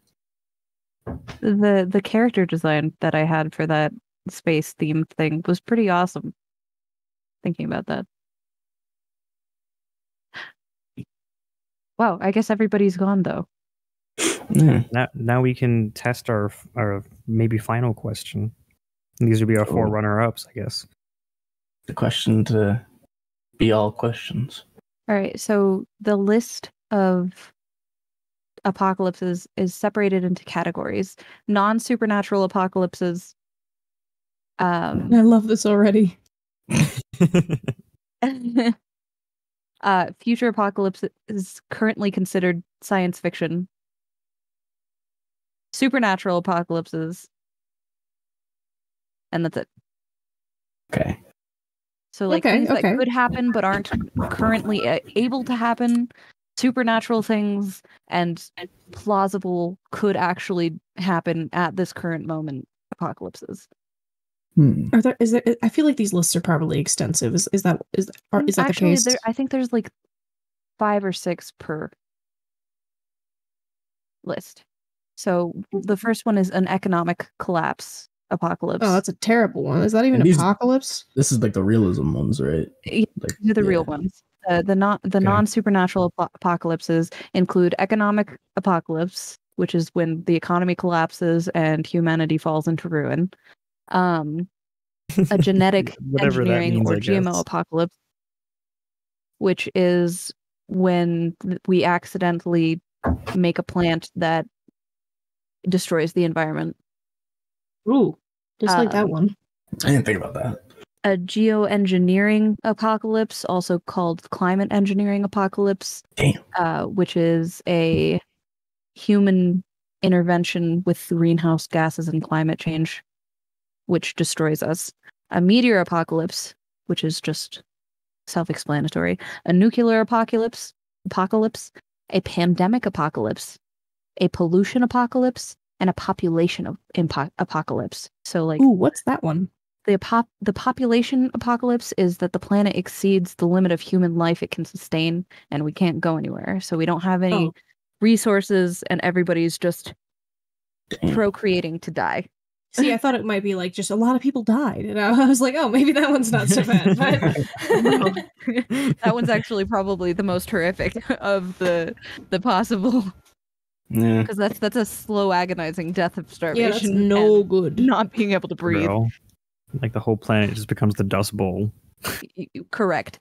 The character design that I had for that space themed thing was pretty awesome. Thinking about that. Wow, I guess everybody's gone though. Yeah. Now we can test our maybe final question. These would be our Cool. 4 runner-ups, I guess. The question to be all questions. All right, so the list of apocalypses is separated into categories. Non-supernatural apocalypses. I love this already. Future apocalypse is currently considered science fiction. Supernatural apocalypses. And that's it. Okay. So like things that could happen but aren't currently able to happen. Supernatural things and plausible could actually happen at this current moment apocalypses. Is there? I feel like these lists are probably extensive. Is that the case? I think there's like 5 or 6 per list. So the first one is an economic collapse apocalypse. Oh, that's a terrible one. Is that even apocalypse? This is like the realism ones, right? Yeah, like, these are the real ones. The non-supernatural apocalypses include economic apocalypse, which is when the economy collapses and humanity falls into ruin. A genetic engineering means, or GMO apocalypse, which is when we accidentally make a plant that destroys the environment. Ooh, just like that one. I didn't think about that. A geoengineering apocalypse, also called climate engineering apocalypse, which is a human intervention with greenhouse gases and climate change, which destroys us. A meteor apocalypse, which is just self-explanatory. A nuclear apocalypse, a pandemic apocalypse, a pollution apocalypse, and a population apocalypse. So like, ooh, what's that one? The population apocalypse is that the planet exceeds the limit of human life it can sustain, and we can't go anywhere. So we don't have any resources, and everybody's just procreating to die. See, I thought it might be like just a lot of people died, and I was like, oh, maybe that one's not so bad. But no, that one's actually probably the most horrific of the possible. Yeah, because that's a slow, agonizing death of starvation. Yeah, that's no good. Not being able to breathe. Bro. Like the whole planet just becomes the Dust Bowl. Correct.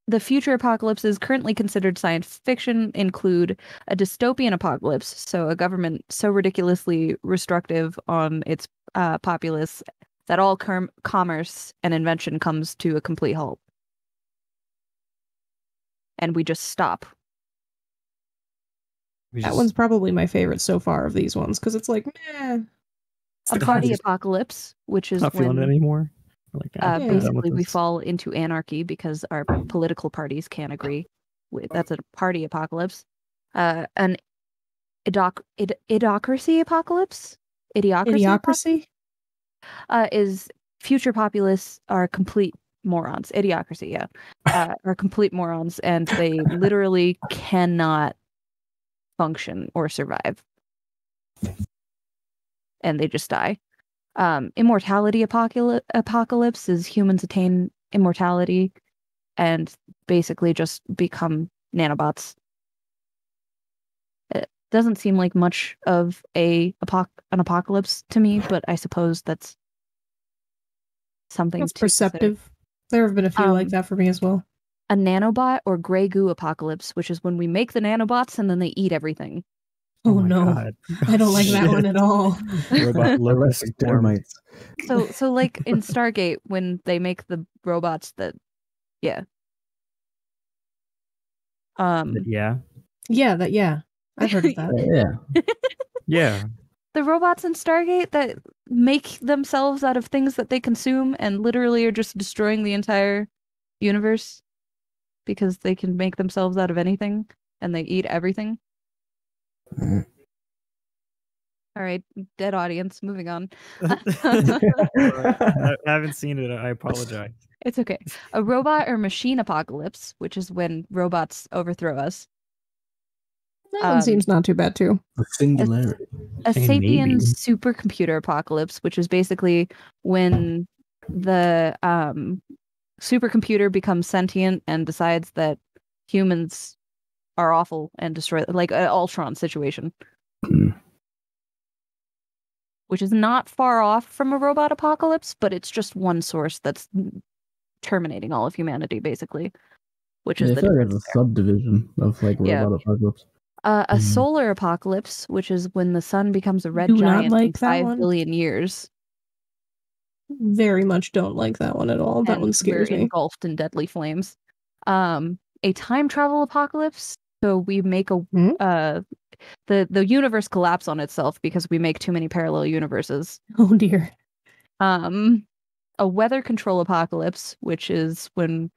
The future apocalypses currently considered science fiction include a dystopian apocalypse, so a government so ridiculously restrictive on its populace that all commerce and invention comes to a complete halt. And we just stop. That one's probably my favorite so far of these ones, because it's like, meh. A party apocalypse, which is not feeling it anymore. Like, basically we fall into anarchy because our political parties can't agree. That's a party apocalypse. An idiocracy apocalypse. Idiocracy? Is future populists are complete morons. Idiocracy, yeah. Are complete morons, and they literally cannot function or survive. And they just die. Immortality apocalypse is humans attain immortality and basically just become nanobots. It doesn't seem like much of an apocalypse to me, but I suppose that's something that's to perceptive. Consider. There have been a few like that for me as well. A nanobot or gray goo apocalypse, which is when we make the nanobots and then they eat everything. Oh no, God. I don't like that one at all. Termites. So like in Stargate when they make the robots that, yeah. Yeah. Yeah. I've heard of that. Yeah. The robots in Stargate that make themselves out of things that they consume and literally are just destroying the entire universe because they can make themselves out of anything and they eat everything. All right, dead audience, moving on. I haven't seen it. I apologize. It's okay. A robot or machine apocalypse, which is when robots overthrow us. That one seems not too bad, too. The singularity. A sapien supercomputer apocalypse, which is basically when the supercomputer becomes sentient and decides that humans are awful and destroy, like an Ultron situation. which is not far off from a robot apocalypse, but it's just one source that's terminating all of humanity, basically. Which is I the feel like difference it's a subdivision of like Yeah. robot apocalypse. a solar apocalypse, which is when the sun becomes a red Do not giant in like that 5 one. billion years. Very much don't like that one at all. That and one scares we're me. engulfed in deadly flames. A time travel apocalypse. So we make the universe collapse on itself because we make too many parallel universes. Oh dear. A weather control apocalypse, which is when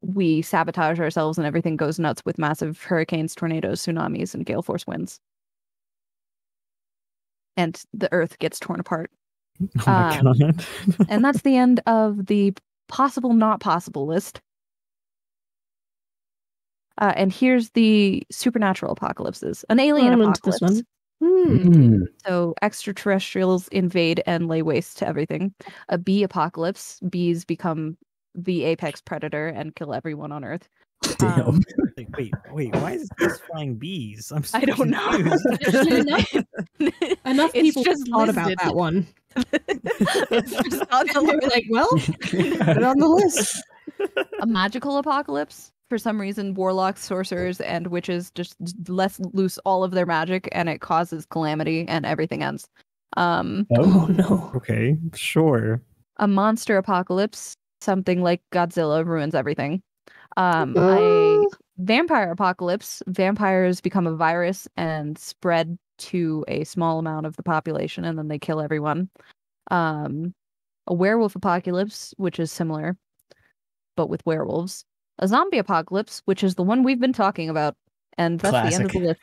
we sabotage ourselves and everything goes nuts with massive hurricanes, tornadoes, tsunamis, and gale force winds. And the earth gets torn apart. Oh my god. And that's the end of the possible, not possible list. And here's the supernatural apocalypses. An alien I'm into apocalypse. this one. So extraterrestrials invade and lay waste to everything. A bee apocalypse. Bees become the apex predator and kill everyone on Earth. Damn. Wait, why is this flying bees? I'm so I don't know. confused. Enough It's people just thought about listed. that one. It's just on the And they were list. like, well, put it on the list. A magical apocalypse. For some reason, warlocks, sorcerers, and witches just let loose all of their magic, and it causes calamity, and everything ends. Oh no. Okay, sure. A monster apocalypse. Something like Godzilla ruins everything. A vampire apocalypse. Vampires become a virus and spread to a small amount of the population, and then they kill everyone. A werewolf apocalypse, which is similar, but with werewolves. A zombie apocalypse, which is the one we've been talking about, and that's the end of the Classic. list.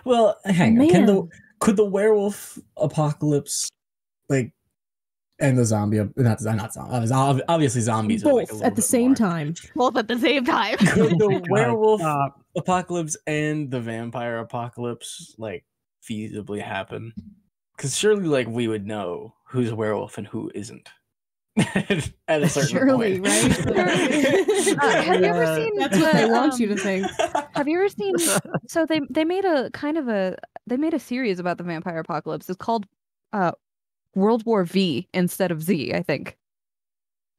Well, hang on. Man. Could the werewolf apocalypse and the zombie obviously zombies are like a Both little at the bit same more. time. Both at the same time. Could the God, werewolf stop. apocalypse and the vampire apocalypse feasibly happen? Because surely we would know who's a werewolf and who isn't. At a certain Surely, point. right? Have you ever seen? That's what they want you to think. Have you ever seen? So they made a series about the vampire apocalypse. It's called World War V instead of Z, I think.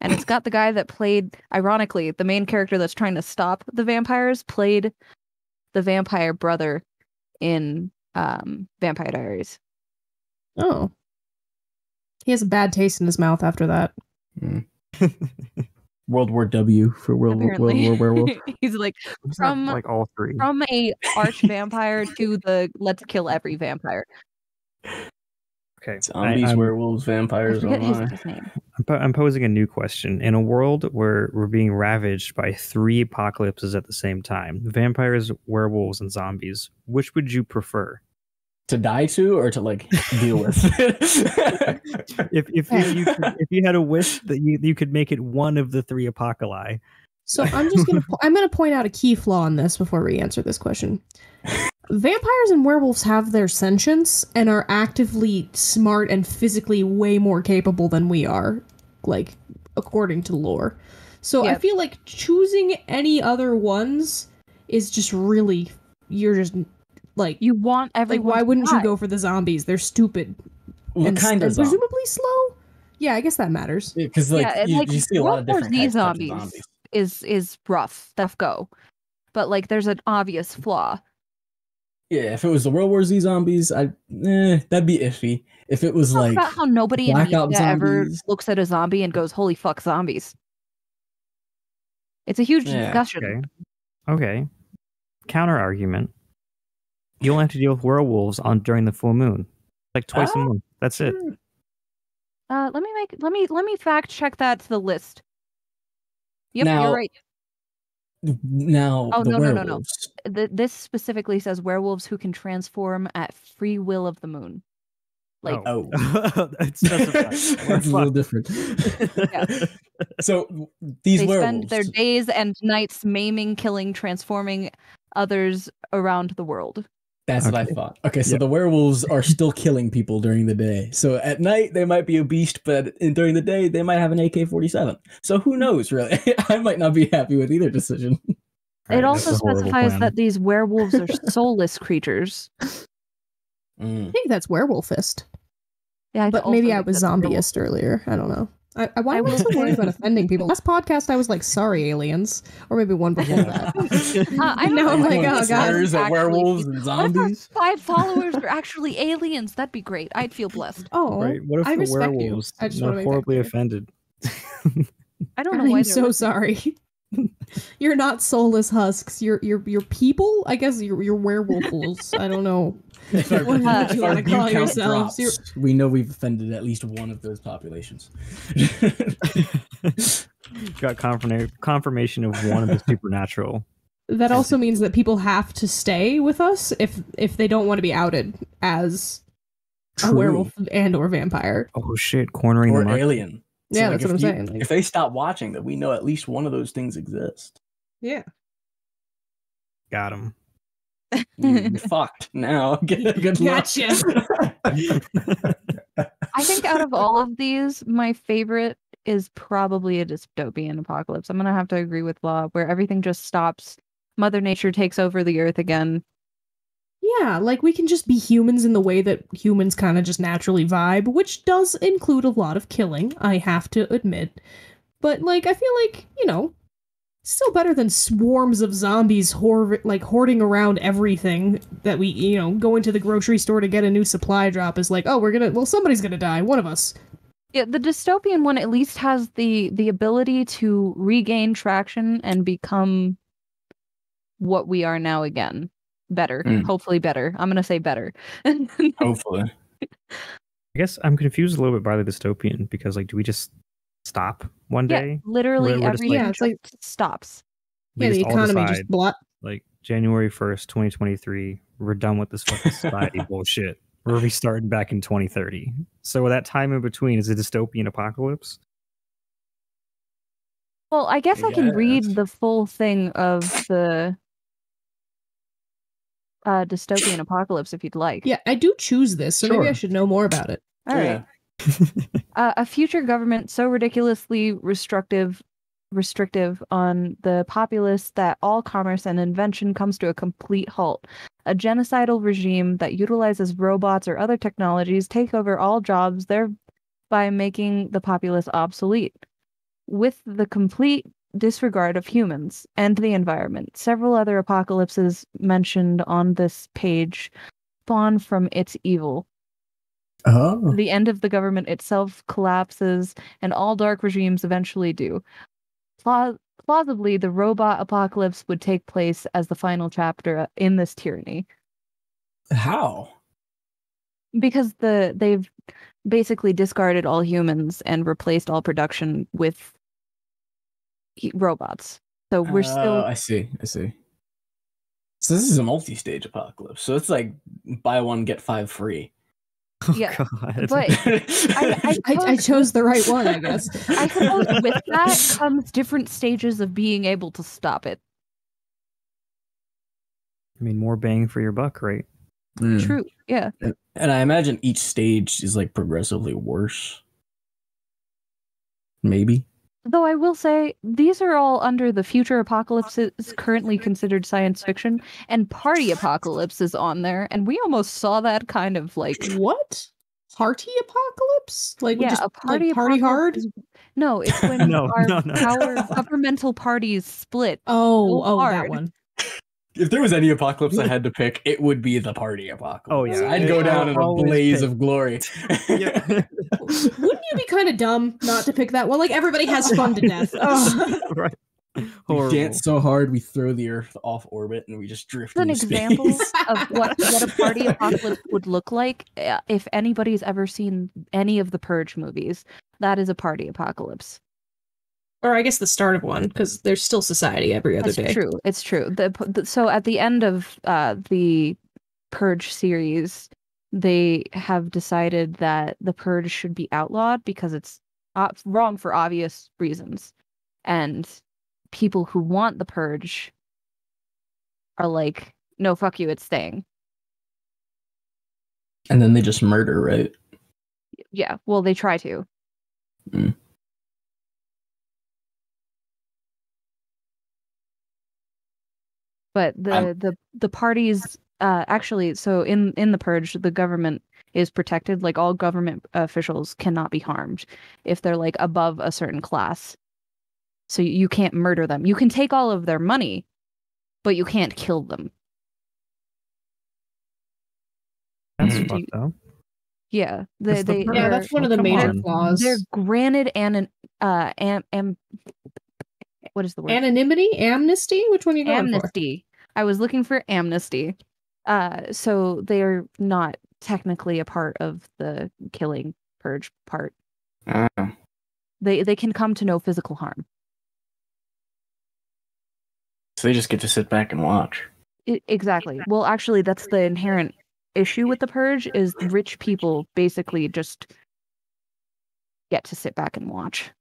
And it's got the guy that played, ironically, the main character that's trying to stop the vampires played the vampire brother in Vampire Diaries. Oh. He has a bad taste in his mouth after that. World War W for World War Werewolf. He's like, It's not all three. from a arch vampire to the let's kill every vampire. Okay. Zombies, werewolves, I vampires. forget his name. I'm posing a new question. In a world where we're being ravaged by 3 apocalypses at the same time, vampires, werewolves, and zombies, which would you prefer? To die to or to deal with? if you had a wish that you could make it one of the 3 apocalypse. So I'm gonna point out a key flaw in this before we answer this question. Vampires and werewolves have their sentience and are actively smart and physically way more capable than we are, according to lore. So I feel like choosing any other ones is just really, you're just you want everyone. why wouldn't to die. you go for the zombies? They're stupid. What kind of presumably slow? Yeah, I guess that matters. Because you see a lot of different types of zombies. Is rough. Tough go. But there's an obvious flaw. Yeah, if it was the World War Z zombies, that'd be iffy. If it was Talk about how nobody in blackout media ever zombies. looks at a zombie and goes, "Holy fuck, zombies!" It's a huge discussion. Okay. Counter argument. You only have to deal with werewolves during the full moon, twice a month. That's it. Let me fact check that to the list. Yep, Now, you're right. Now, no. werewolves. This specifically says werewolves who can transform at free will of the moon. It's That's a little different. Yeah. So these they werewolves spend their days and nights maiming, killing, transforming others around the world. That's what I thought. Okay, so the werewolves are still killing people during the day. So at night they might be a beast, but during the day they might have an AK-47. So who knows, really? I might not be happy with either decision. It also specifies that these werewolves are soulless creatures. I think that's werewolfist. Yeah, But maybe I was zombieist earlier. I don't know. Why am I so worried about offending people? Last podcast, I was like, sorry, aliens. Or maybe one before that. And now I'm like, oh, God. At werewolves and zombies. What if our 5 followers are actually aliens? That'd be great. I'd feel blessed. Oh, Right. What if I the respect you. werewolves I just are want to make horribly that clear. offended? I don't know why I'm they're so listening. sorry. You're not soulless husks. You're people. I guess you're werewolves. I don't know. What would you want to call yourselves? We know we've offended at least one of those populations. Got confirmation of one of the supernatural. That also means that people have to stay with us if they don't want to be outed as a werewolf and or vampire. Oh shit, cornering or the market. alien. Yeah, that's what I'm saying. Like, if they stop watching, that we know at least one of those things exist. yeah. Got him. You're fucked now. Good luck. Gotcha. I think out of all of these, my favorite is probably a dystopian apocalypse. I'm gonna have to agree with Law, where everything just stops. Mother Nature takes over the earth again. Yeah, like we can just be humans in the way that humans kind of just naturally vibe, which does include a lot of killing, I have to admit. But like, I feel like, still better than swarms of zombies hoarding around everything that we, going to the grocery store to get a new supply drop is like, oh, somebody's gonna die, one of us. Yeah, the dystopian one at least has the ability to regain traction and become what we are now again. Better. Hopefully better. I'm gonna say better. Hopefully. I guess I'm confused a little bit by the dystopian because, like, do we just stop one day? Yeah, literally everything it's like stops. Yeah, the economy just blot. Like January 1st, 2023, we're done with this fucking society bullshit. We're restarting back in 2030. So that time in between is a dystopian apocalypse? Well, I guess I can read the full thing of the dystopian apocalypse if you'd like. Yeah, I do choose this, so maybe I Sure. should know more about it. All right. A future government so ridiculously restrictive on the populace that all commerce and invention comes to a complete halt. A genocidal regime that utilizes robots or other technologies take over all jobs, thereby making the populace obsolete. With the complete disregard of humans and the environment, several other apocalypses mentioned on this page spawn from its evil. Oh. The end of the government itself collapses, and all dark regimes eventually do. Plausibly, the robot apocalypse would take place as the final chapter in this tyranny. How? Because they've basically discarded all humans and replaced all production with robots. So we're still... I see. So this is a multi-stage apocalypse. So it's like buy one, get 5 free. Oh, yeah, God. but I chose the right one, I guess. I suppose with that comes different stages of being able to stop it. I mean, more bang for your buck, right? True, yeah. And I imagine each stage is like progressively worse. Maybe. Though I will say, these are all under the future apocalypses currently considered science fiction, and party apocalypse is on there, and we almost saw that kind of like... What? Party apocalypse? Like, yeah, just, a party party hard? No, it's when our No. governmental parties split. Oh, hard. that one. If there was any apocalypse I had to pick, it would be the party apocalypse. Oh, yeah. I'd go down in a Always blaze pick. of glory. Wouldn't you be kind of dumb not to pick that one? Like, everybody has fun to death. Oh. Right. We Horrible. dance so hard, we throw the Earth off orbit, and we just drift An into example space. of what a party apocalypse would look like. If anybody's ever seen any of the Purge movies, that is a party apocalypse. Or I guess the start of one, because there's still society every other day. It's true. So at the end of the Purge series, they have decided that the Purge should be outlawed because it's wrong for obvious reasons. And people who want the Purge are like, no, fuck you, it's staying. And then they just murder, right? Yeah, well, they try to. Mm. But the parties actually, so in the Purge, the government is protected. Like all government officials cannot be harmed if they're like above a certain class. So you can't murder them. You can take all of their money, but you can't kill them. That's fucked up. Yeah, That's the Yeah, that's one of the Come major on. flaws. they're granted what is the word? Anonymity? Amnesty? Which one are you going Amnesty. I was looking for amnesty. So they are not technically a part of the killing purge part. They can come to no physical harm. So they just get to sit back and watch. Exactly. Well, actually, that's the inherent issue with the purge is rich people basically just get to sit back and watch.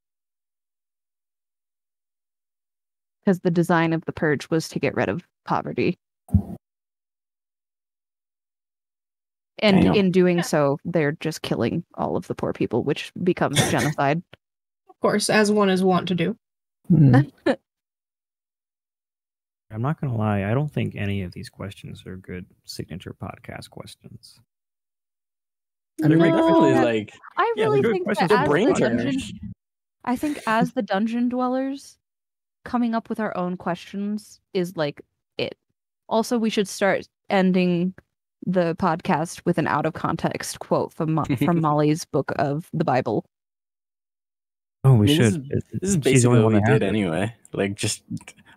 Because the design of the purge was to get rid of poverty. And Damn. in doing so, they're just killing all of the poor people, which becomes genocide. Of course, as one is wont to do. I'm not gonna lie, I don't think any of these questions are good signature podcast questions. They're No. definitely like I Yeah, really they're good think questions that for as brain the dungeon, turners. I think as the dungeon dwellers, coming up with our own questions is like it. Also, we should start ending the podcast with an out of context quote from Molly's book of the Bible. Oh, we I mean, should. This is She's the basically only what one we that has did it. anyway. Like just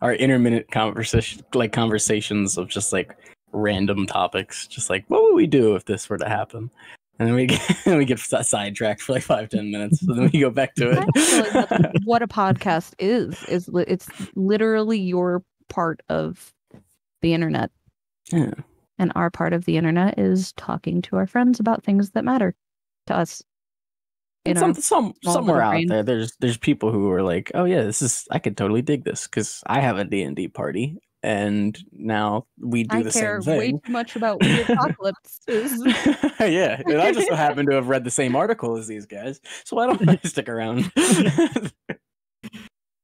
our intermittent conversations of just like random topics. Just like what would we do if this were to happen? And then we get sidetracked for like 5-10 minutes. So then we go back to I feel like that's it. what a podcast is it's literally your part of the internet. Yeah. And our part of the internet is talking to our friends about things that matter to us. And our somewhere little out brain. there, there's people who are like, oh yeah, I could totally dig this because I have a D&D party, and now we do I the care same way thing. too much about weird apocalypses. Yeah, and I just so happen to have read the same article as these guys, so why don't I stick around?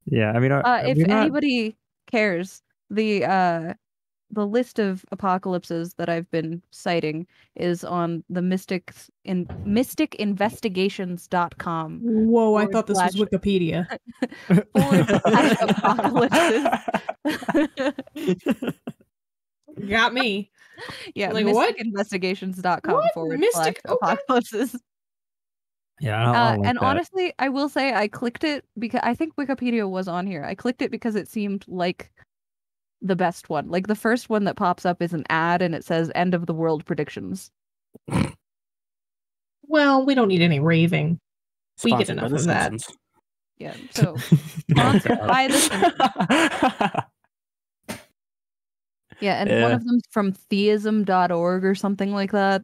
Yeah, I mean, If anybody cares, the list of apocalypses that I've been citing is on the mysticinvestigations.com. Whoa, I Forward thought this was slash- Wikipedia. /apocalypses. Got me. Yeah, Like, what? mysticinvestigations.com What? forward Mystic? slash apocalypses. yeah, I'll link And that. honestly, I will say I clicked it because I think Wikipedia was on here. I clicked it because it seemed like the best one. Like the first one that pops up is an ad and it says end of the world predictions. Well, we don't need any raving. We get Sponsored by enough The of that. Simpsons. Yeah, so sponsored by the Simpsons. Yeah, and one Yeah. of them's from theism.org or something like that.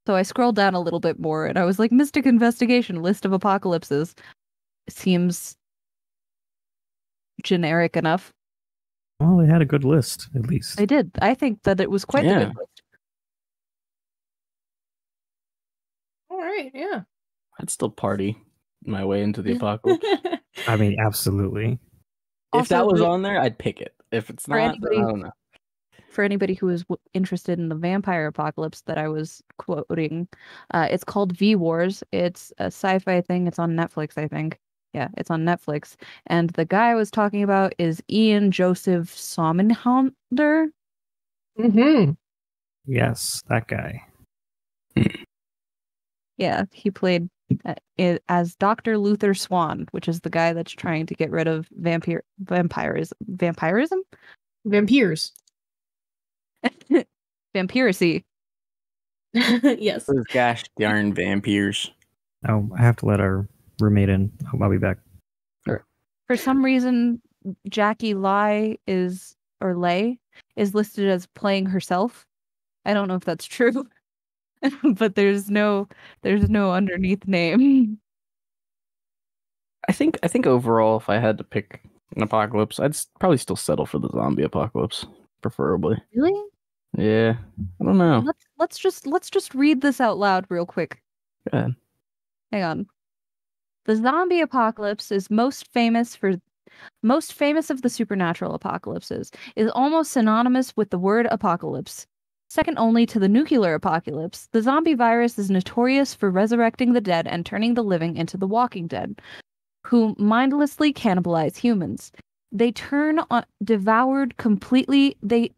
So I scrolled down a little bit more and I was like, Mystic Investigation, list of apocalypses. Seems generic enough. Well, they had a good list, at least. I did. I think that it was quite the Yeah. good list. All right, yeah. I'd still party my way into the apocalypse. I mean, absolutely. If that Also, was on there, I'd pick it. If it's For not, then I anybody- don't know. For anybody who is interested in the vampire apocalypse that I was quoting, it's called V Wars. It's a sci-fi thing. It's on Netflix, I think. Yeah, it's on Netflix. And the guy I was talking about is Ian Joseph Somenhalder. Mm-hmm. Yes, that guy. Yeah, he played as Dr. Luther Swan, which is the guy that's trying to get rid of vampirism. Vampires. Vampiracy. Yes. Those gosh darn vampires. Oh, I have to let our roommate in. I'll be back. For some reason, Jackie Lay is listed as playing herself. I don't know if that's true, but there's no underneath name. I think overall, if I had to pick an apocalypse, I'd probably still settle for the zombie apocalypse, preferably. Really? Yeah, I don't know. Let's just read this out loud real quick. Go ahead. Hang on. The zombie apocalypse is most famous of the supernatural apocalypses, is almost synonymous with the word apocalypse. Second only to the nuclear apocalypse, the zombie virus is notorious for resurrecting the dead and turning the living into the walking dead, who mindlessly cannibalize humans. They turn on devoured completely. They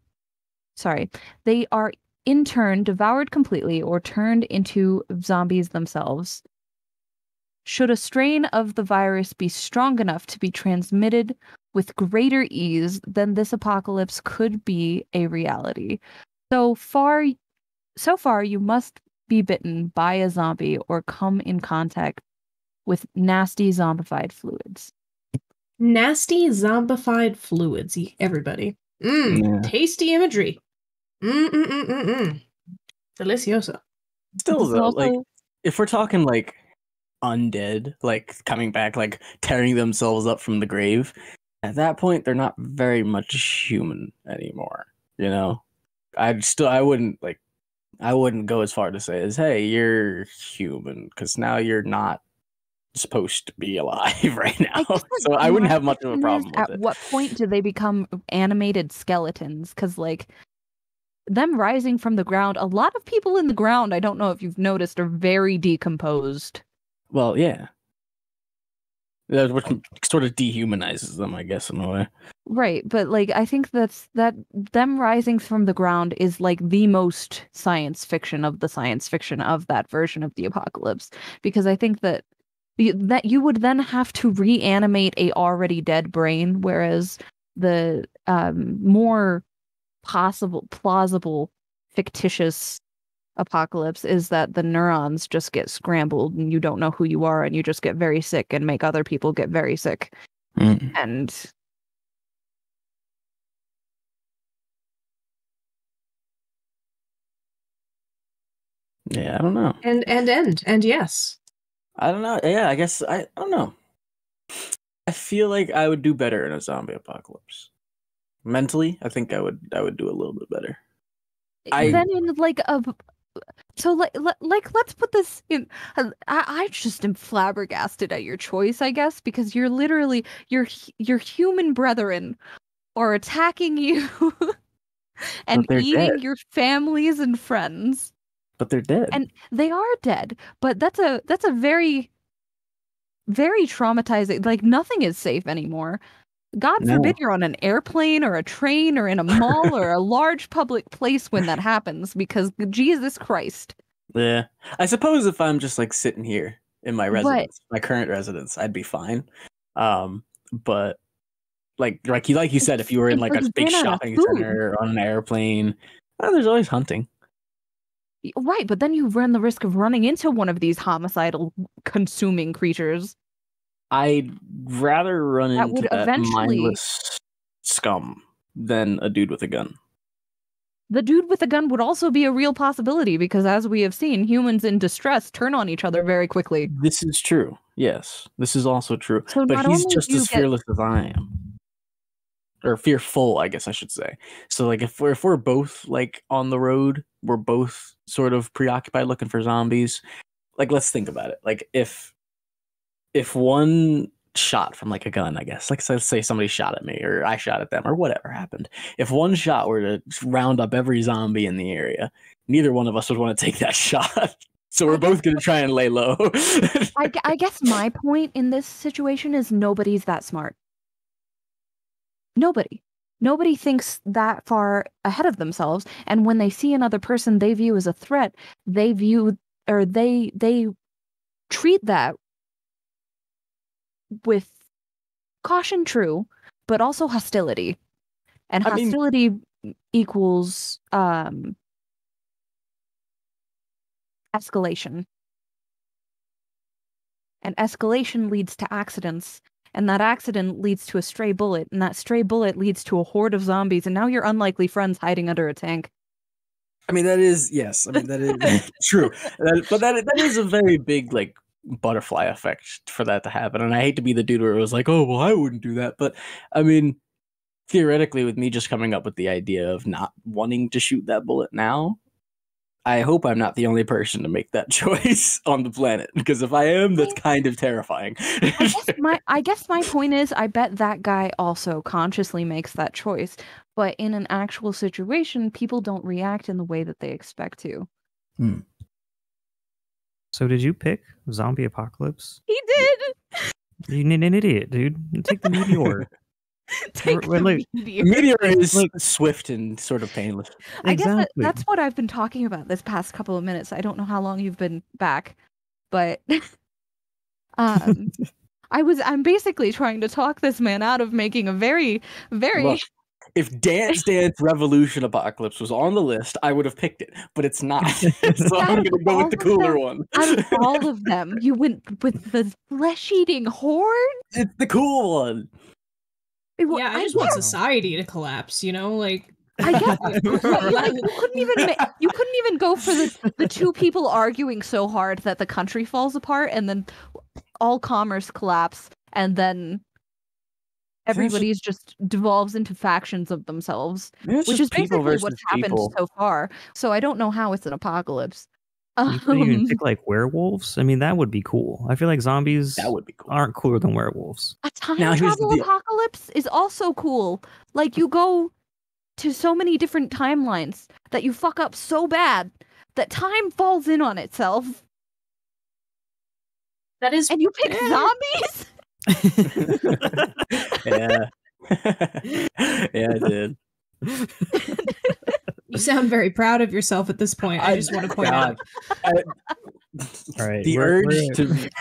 are in turn devoured completely or turned into zombies themselves. Should a strain of the virus be strong enough to be transmitted with greater ease, then this apocalypse could be a reality. So far, you must be bitten by a zombie or come in contact with nasty zombified fluids. Nasty zombified fluids, everybody. Yeah. Tasty imagery. Delicioso. Still though, also- like if we're talking like undead, like coming back, like tearing themselves up from the grave, at that point they're not very much human anymore. You know, I wouldn't go as far to say as, hey, you're human, because now you're not supposed to be alive right now. So I wouldn't have much of a problem with at it. At what point do they become animated skeletons? Because like them rising from the ground, a lot of people in the ground, I don't know if you've noticed, are very decomposed. Well, yeah. That's what sort of dehumanizes them, I guess, in a way. Right, but like I think that them rising from the ground is like the most science fiction of the science fiction of that version of the apocalypse, because I think that you would then have to reanimate a already dead brain, whereas the more plausible, fictitious apocalypse is that the neurons just get scrambled and you don't know who you are and you just get very sick and make other people get very sick. And yeah, I don't know. And yes. I don't know. Yeah, I guess I don't know. I feel like I would do better in a zombie apocalypse. Mentally, I think I would do a little bit better. then in like a so like let's put this in. I just am flabbergasted at your choice, I guess, because you're literally your human brethren are attacking you and eating dead. your families and friends. But they're dead. And they are dead, but that's a very, very traumatizing. Like nothing is safe anymore. God forbid you're on an airplane or a train or in a mall or a large public place when that happens, because Jesus Christ. Yeah. I suppose if I'm just like sitting here in my residence, my current residence, I'd be fine. But like you said, if you were in like a big shopping center or on an airplane, there's always hunting. Right, but then you run the risk of running into one of these homicidal consuming creatures. I'd rather run into that mindless scum than a dude with a gun. The dude with a gun would also be a real possibility, because as we have seen, humans in distress turn on each other very quickly. This is true. Yes, this is also true. So but he's just as fearless as I am. Or fearful, I guess I should say. So like if we're both like on the road, we're both sort of preoccupied looking for zombies. Like let's think about it. Like if one shot from like a gun, I guess, like let's say somebody shot at me or I shot at them or whatever happened. If one shot were to round up every zombie in the area, neither one of us would want to take that shot. So we're both going to try and lay low. I guess my point in this situation is nobody's that smart. Nobody thinks that far ahead of themselves, and when they see another person they view as a threat, they treat that with caution, true, but also hostility. And hostility equals escalation. And escalation leads to accidents. And that accident leads to a stray bullet, and that stray bullet leads to a horde of zombies, and now you're unlikely friends hiding under a tank. I mean, that is, yes. I mean, that is true. But that is a very big, like, butterfly effect for that to happen. And I hate to be the dude where it was like, oh, well, I wouldn't do that. But, I mean, theoretically, with me just coming up with the idea of not wanting to shoot that bullet now, I hope I'm not the only person to make that choice on the planet, because if I am, that's kind of terrifying. I guess my point is, I bet that guy also consciously makes that choice, but in an actual situation, people don't react in the way that they expect to. So did you pick zombie apocalypse? He did. You're an idiot, dude. Take the meteor. Take the meteor. The meteor is swift and sort of painless. I guess that's what I've been talking about this past couple of minutes. I don't know how long you've been back, but I'm basically trying to talk this man out of making a very, very. Look, if Dance Dance Revolution Apocalypse was on the list, I would have picked it, but it's not. So I'm going to go with the cooler one. Out of all of them, you went with the flesh-eating horde? It's the cool one. Yeah, I just want society to collapse, you know, like. I guess like, you couldn't even go for the two people arguing so hard that the country falls apart, and then all commerce collapse, and then everybody's just devolves into factions of themselves, which is basically what's happened so far. So I don't know how it's an apocalypse. You could even pick like werewolves. I mean, that would be cool. I feel like zombies aren't cooler than werewolves. A time travel apocalypse is also cool. Like, you go to so many different timelines that you fuck up so bad that time falls in on itself. That is, and you pick zombies? Yeah. Yeah, I did. You sound very proud of yourself at this point. I just want to point out. All right, the urge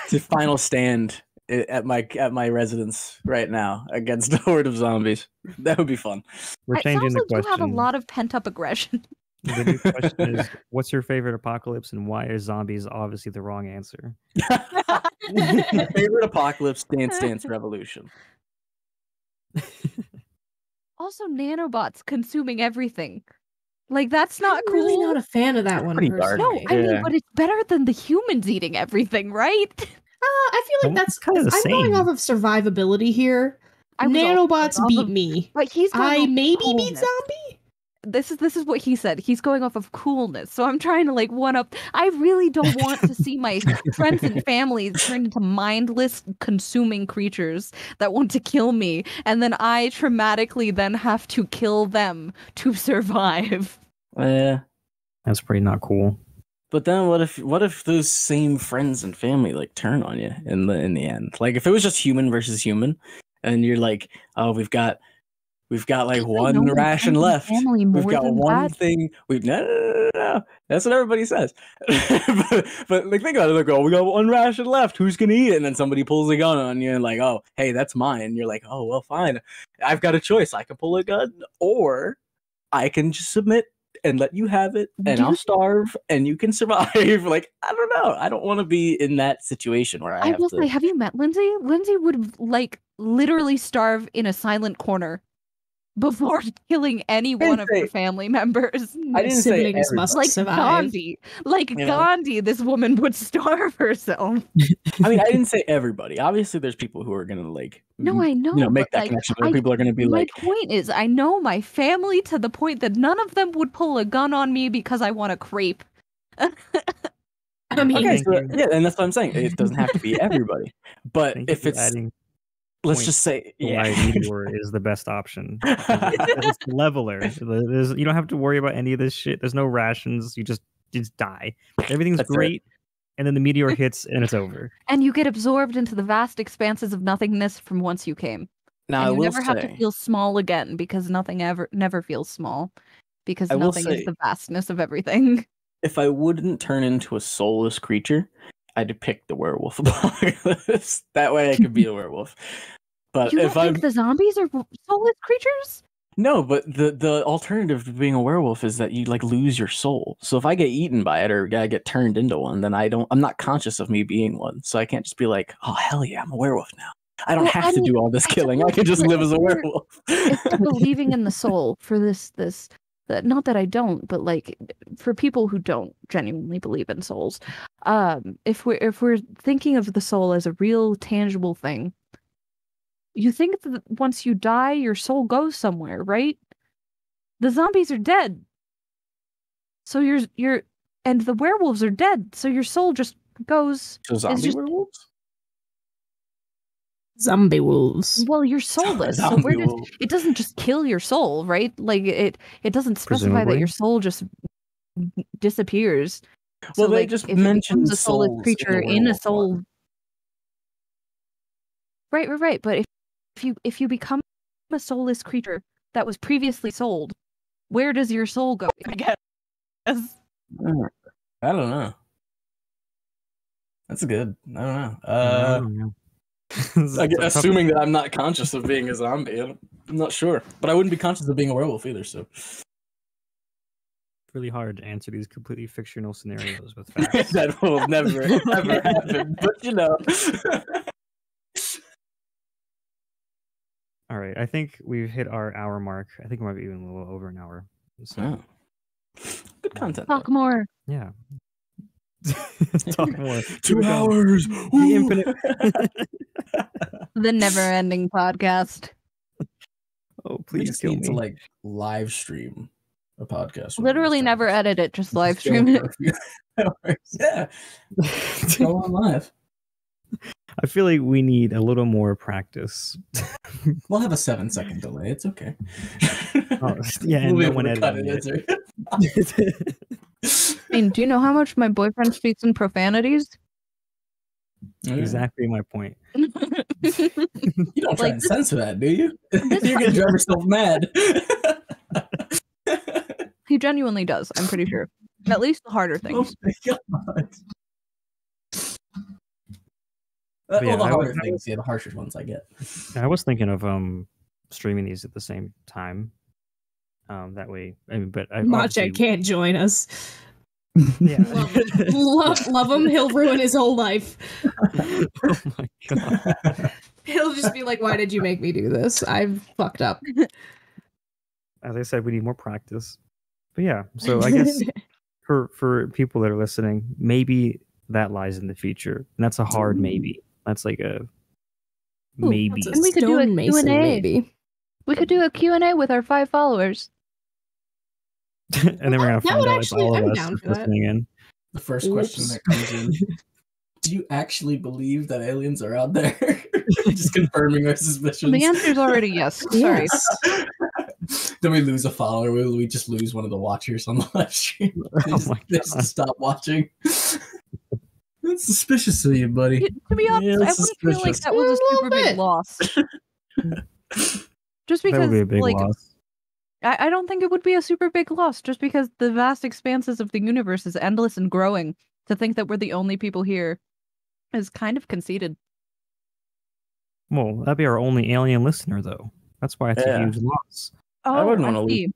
to final stand at my residence right now against a horde of zombies. That would be fun. We're changing the question. You have a lot of pent-up aggression. The new question is, what's your favorite apocalypse, and why are zombies obviously the wrong answer? My favorite apocalypse, Dance Dance Revolution. Also, nanobots consuming everything. Like, that's not I'm cool. really not a fan of that one. Dark. No, I mean, but it's better than the humans eating everything, right? I feel like that's kind of the same. I'm going off of survivability here. Nanobots beat me. But he's I maybe coolness. beat zombie. This is what he said. He's going off of coolness. So I'm trying to like one up. I really don't want to see my friends and family turn into mindless consuming creatures that want to kill me, and then I traumatically then have to kill them to survive. Yeah, that's pretty not cool. But then what if those same friends and family like turn on you in the end? Like, if it was just human versus human, and you're like, oh, we've got like one ration left. We've got one thing. No. That's what everybody says. but like, think about it. Like, oh, we got one ration left. Who's gonna eat it? And then somebody pulls a gun on you and like, oh, hey, that's mine. And you're like, oh, well, fine. I've got a choice. I can pull a gun, or I can just submit and let you have it, and I'll starve, and you can survive. Like, I don't know. I don't want to be in that situation where I will say, have you met Lindsay? Lindsay would like literally starve in a silent corner before killing any one of her family members. I didn't say must like survive. Gandhi. Like Gandhi, this woman would starve herself. I mean, I didn't say everybody. Obviously, there's people who are gonna like. No, I know. Make that connection. Other people are gonna be like. My point is, I know my family to the point that none of them would pull a gun on me because I want a crepe. I mean, okay, so, yeah, and that's what I'm saying. It doesn't have to be everybody, but if it's. Let's just say, meteor is the best option. It's the leveler. You don't have to worry about any of this shit. There's no rations. You just die. Everything's great, and then the meteor hits, and it's over. And you get absorbed into the vast expanses of nothingness from whence you came. Now, and you never have to feel small again, because nothing never feels small, because nothing is the vastness of everything. If I wouldn't turn into a soulless creature, I'd pick the werewolf apocalypse. That way I could be a werewolf. But you don't think the zombies are soulless creatures? No, but the alternative to being a werewolf is that you like lose your soul. So if I get eaten by it or I get turned into one, then I'm not conscious of me being one. So I can't just be like, oh hell yeah, I'm a werewolf now. I don't have to do all this killing. I can just live as a werewolf. If you're believing in the soul for this not that I don't, but like for people who don't genuinely believe in souls, if we're thinking of the soul as a real tangible thing, you think that once you die, your soul goes somewhere, right? The zombies are dead, so and the werewolves are dead, so your soul just goes. So zombie werewolves? Zombie wolves. Well, you're soulless, so it doesn't just kill your soul, right? Like it doesn't specify that your soul just disappears. Well, so, they like, just if mentioned a soulless creature in a soul. Right. But if you become a soulless creature that was previously sold, where does your soul go? I guess. I don't know. That's good. I don't know. Assuming that I'm not conscious of being a zombie, I'm not sure. But I wouldn't be conscious of being a werewolf either. So really hard to answer these completely fictional scenarios with facts. That will never ever happen. But you know. All right, I think we've hit our hour mark. I think it might be even a little over an hour. So. Good content. Talk more. Yeah. Talk more. 2 hours. The infinite. The never-ending podcast. Oh, please kill me. To like live stream a podcast. Literally never edit it, just live stream it. Yeah. Go on live. I feel like we need a little more practice. We'll have a 7-second delay. It's okay. Yeah, and no one edited it. I mean, do you know how much my boyfriend speaks in profanities? Exactly my point. You don't try and censor that, do you? You're gonna drive yourself mad. He genuinely does, I'm pretty sure. At least the harder things. Oh my god. The harder things, the harsher ones I get. I was thinking of streaming these at the same time. That way, I mean, but Mache can't join us. Yeah, love him. He'll ruin his whole life. Oh my god. He'll just be like, "Why did you make me do this? I've fucked up." As I said, we need more practice. But yeah, so I guess for people that are listening, maybe that lies in the future, and that's a hard maybe. That's like a maybe. And we could do a Q&A. Maybe we could do a Q&A with our 5 followers. And then we're gonna find out if all of us are listening in. The first question that comes in: do you actually believe that aliens are out there? Just confirming our suspicions. The answer is already yes. Sorry. Then we lose a follower. We just lose one of the watchers on the live stream. They just stop watching. That's suspicious of you, buddy. To be honest, I wouldn't feel like that was a super big loss. Just because, that would be a big loss. I don't think it would be a super big loss, just because the vast expanses of the universe is endless and growing. To think that we're the only people here is kind of conceited. Well, that'd be our only alien listener, though. That's why it's a huge loss. Oh, I wouldn't want to lose.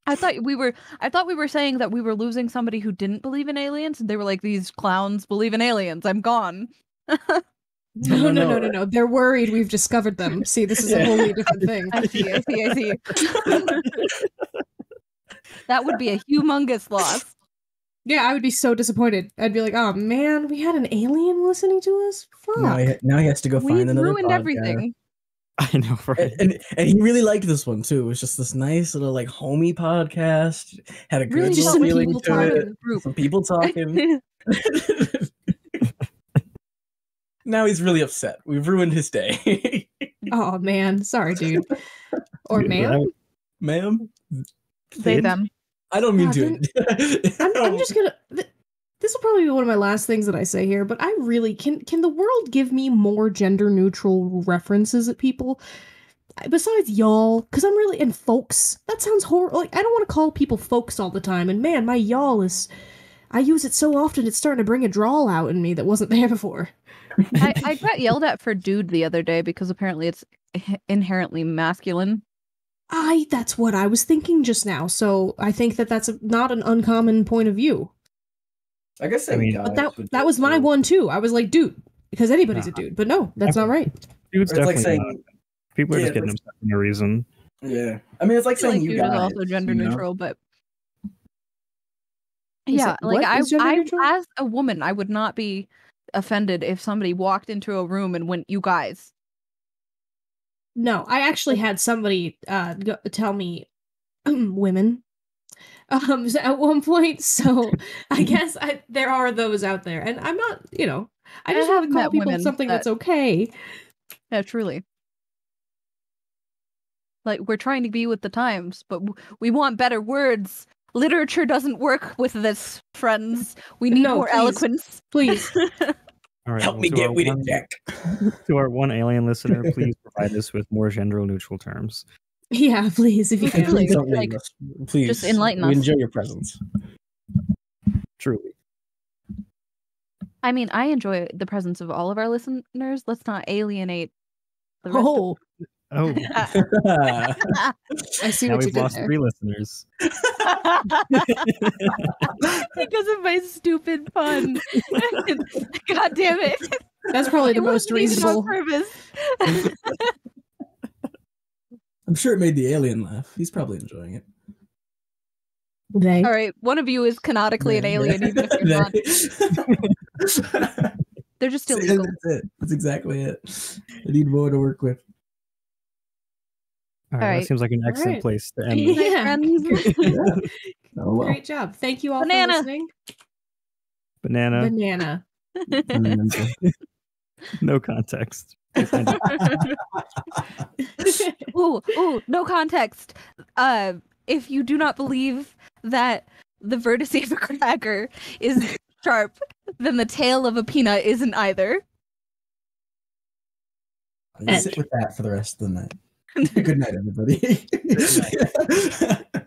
I thought we were saying that we were losing somebody who didn't believe in aliens, and they were like, "These clowns believe in aliens. I'm gone." No. They're worried we've discovered them. See, this is a wholly different thing. I see. That would be a humongous loss. Yeah, I would be so disappointed. I'd be like, "Oh man, we had an alien listening to us. Fuck." Now he has to go find another. We ruined everything. I know, right? And he really liked this one too. It was just this nice little like homey podcast. Had a good little feeling to it. Some people talking. Now he's really upset. We've ruined his day. Oh man, sorry, dude. Or ma'am. Ma'am. They them. I don't mean to. I'm just gonna. This will probably be one of my last things that I say here, but I really can the world give me more gender neutral references at people besides y'all? Because I'm really and folks. That sounds horrible. Like I don't want to call people folks all the time. And man, my y'all is. I use it so often it's starting to bring a drawl out in me that wasn't there before. I got yelled at for dude the other day because apparently it's inherently masculine. That's what I was thinking just now. So I think that's not an uncommon point of view. I guess but that was my one too. I was like, dude, because anybody's a dude. But no, that's not right. Dude's definitely like saying, people are just getting upset for no reason. Yeah. I mean, it's like saying you guys. Dude is also gender neutral, but yeah, like I as a woman, I would not be offended if somebody walked into a room and went, "You guys." No, I actually had somebody tell me, women, at one point. So I guess there are those out there, and I'm not, I just want to call people something that's okay. Yeah, truly. Like, we're trying to be with the times, but we want better words. Literature doesn't work with this, friends. We need more eloquence. Please. All right, Help me get with it, Jack. To our one alien listener, please provide us with more gender-neutral terms. Yeah, please, if you can. Please don't leave us. Please, just enlighten us. We enjoy your presence. Truly. I mean, I enjoy the presence of all of our listeners. Let's not alienate the rest of Oh, I see now what you we've did lost there. 3 listeners. Because of my stupid pun. God damn it. That's probably the most reasonable. I'm sure it made the alien laugh. He's probably enjoying it. They. All right, one of you is canonically an alien, even if you're not. They're just illegal. That's it. That's exactly it. I need more to work with. All right, that seems like an excellent place to end this. Yeah. Oh, well. Great job. Thank you all for listening. Banana. No context. Ooh, no context. If you do not believe that the vertex of a cracker is sharp, then the tail of a peanut isn't either. Sit with that for the rest of the night. Good night, everybody. Good night.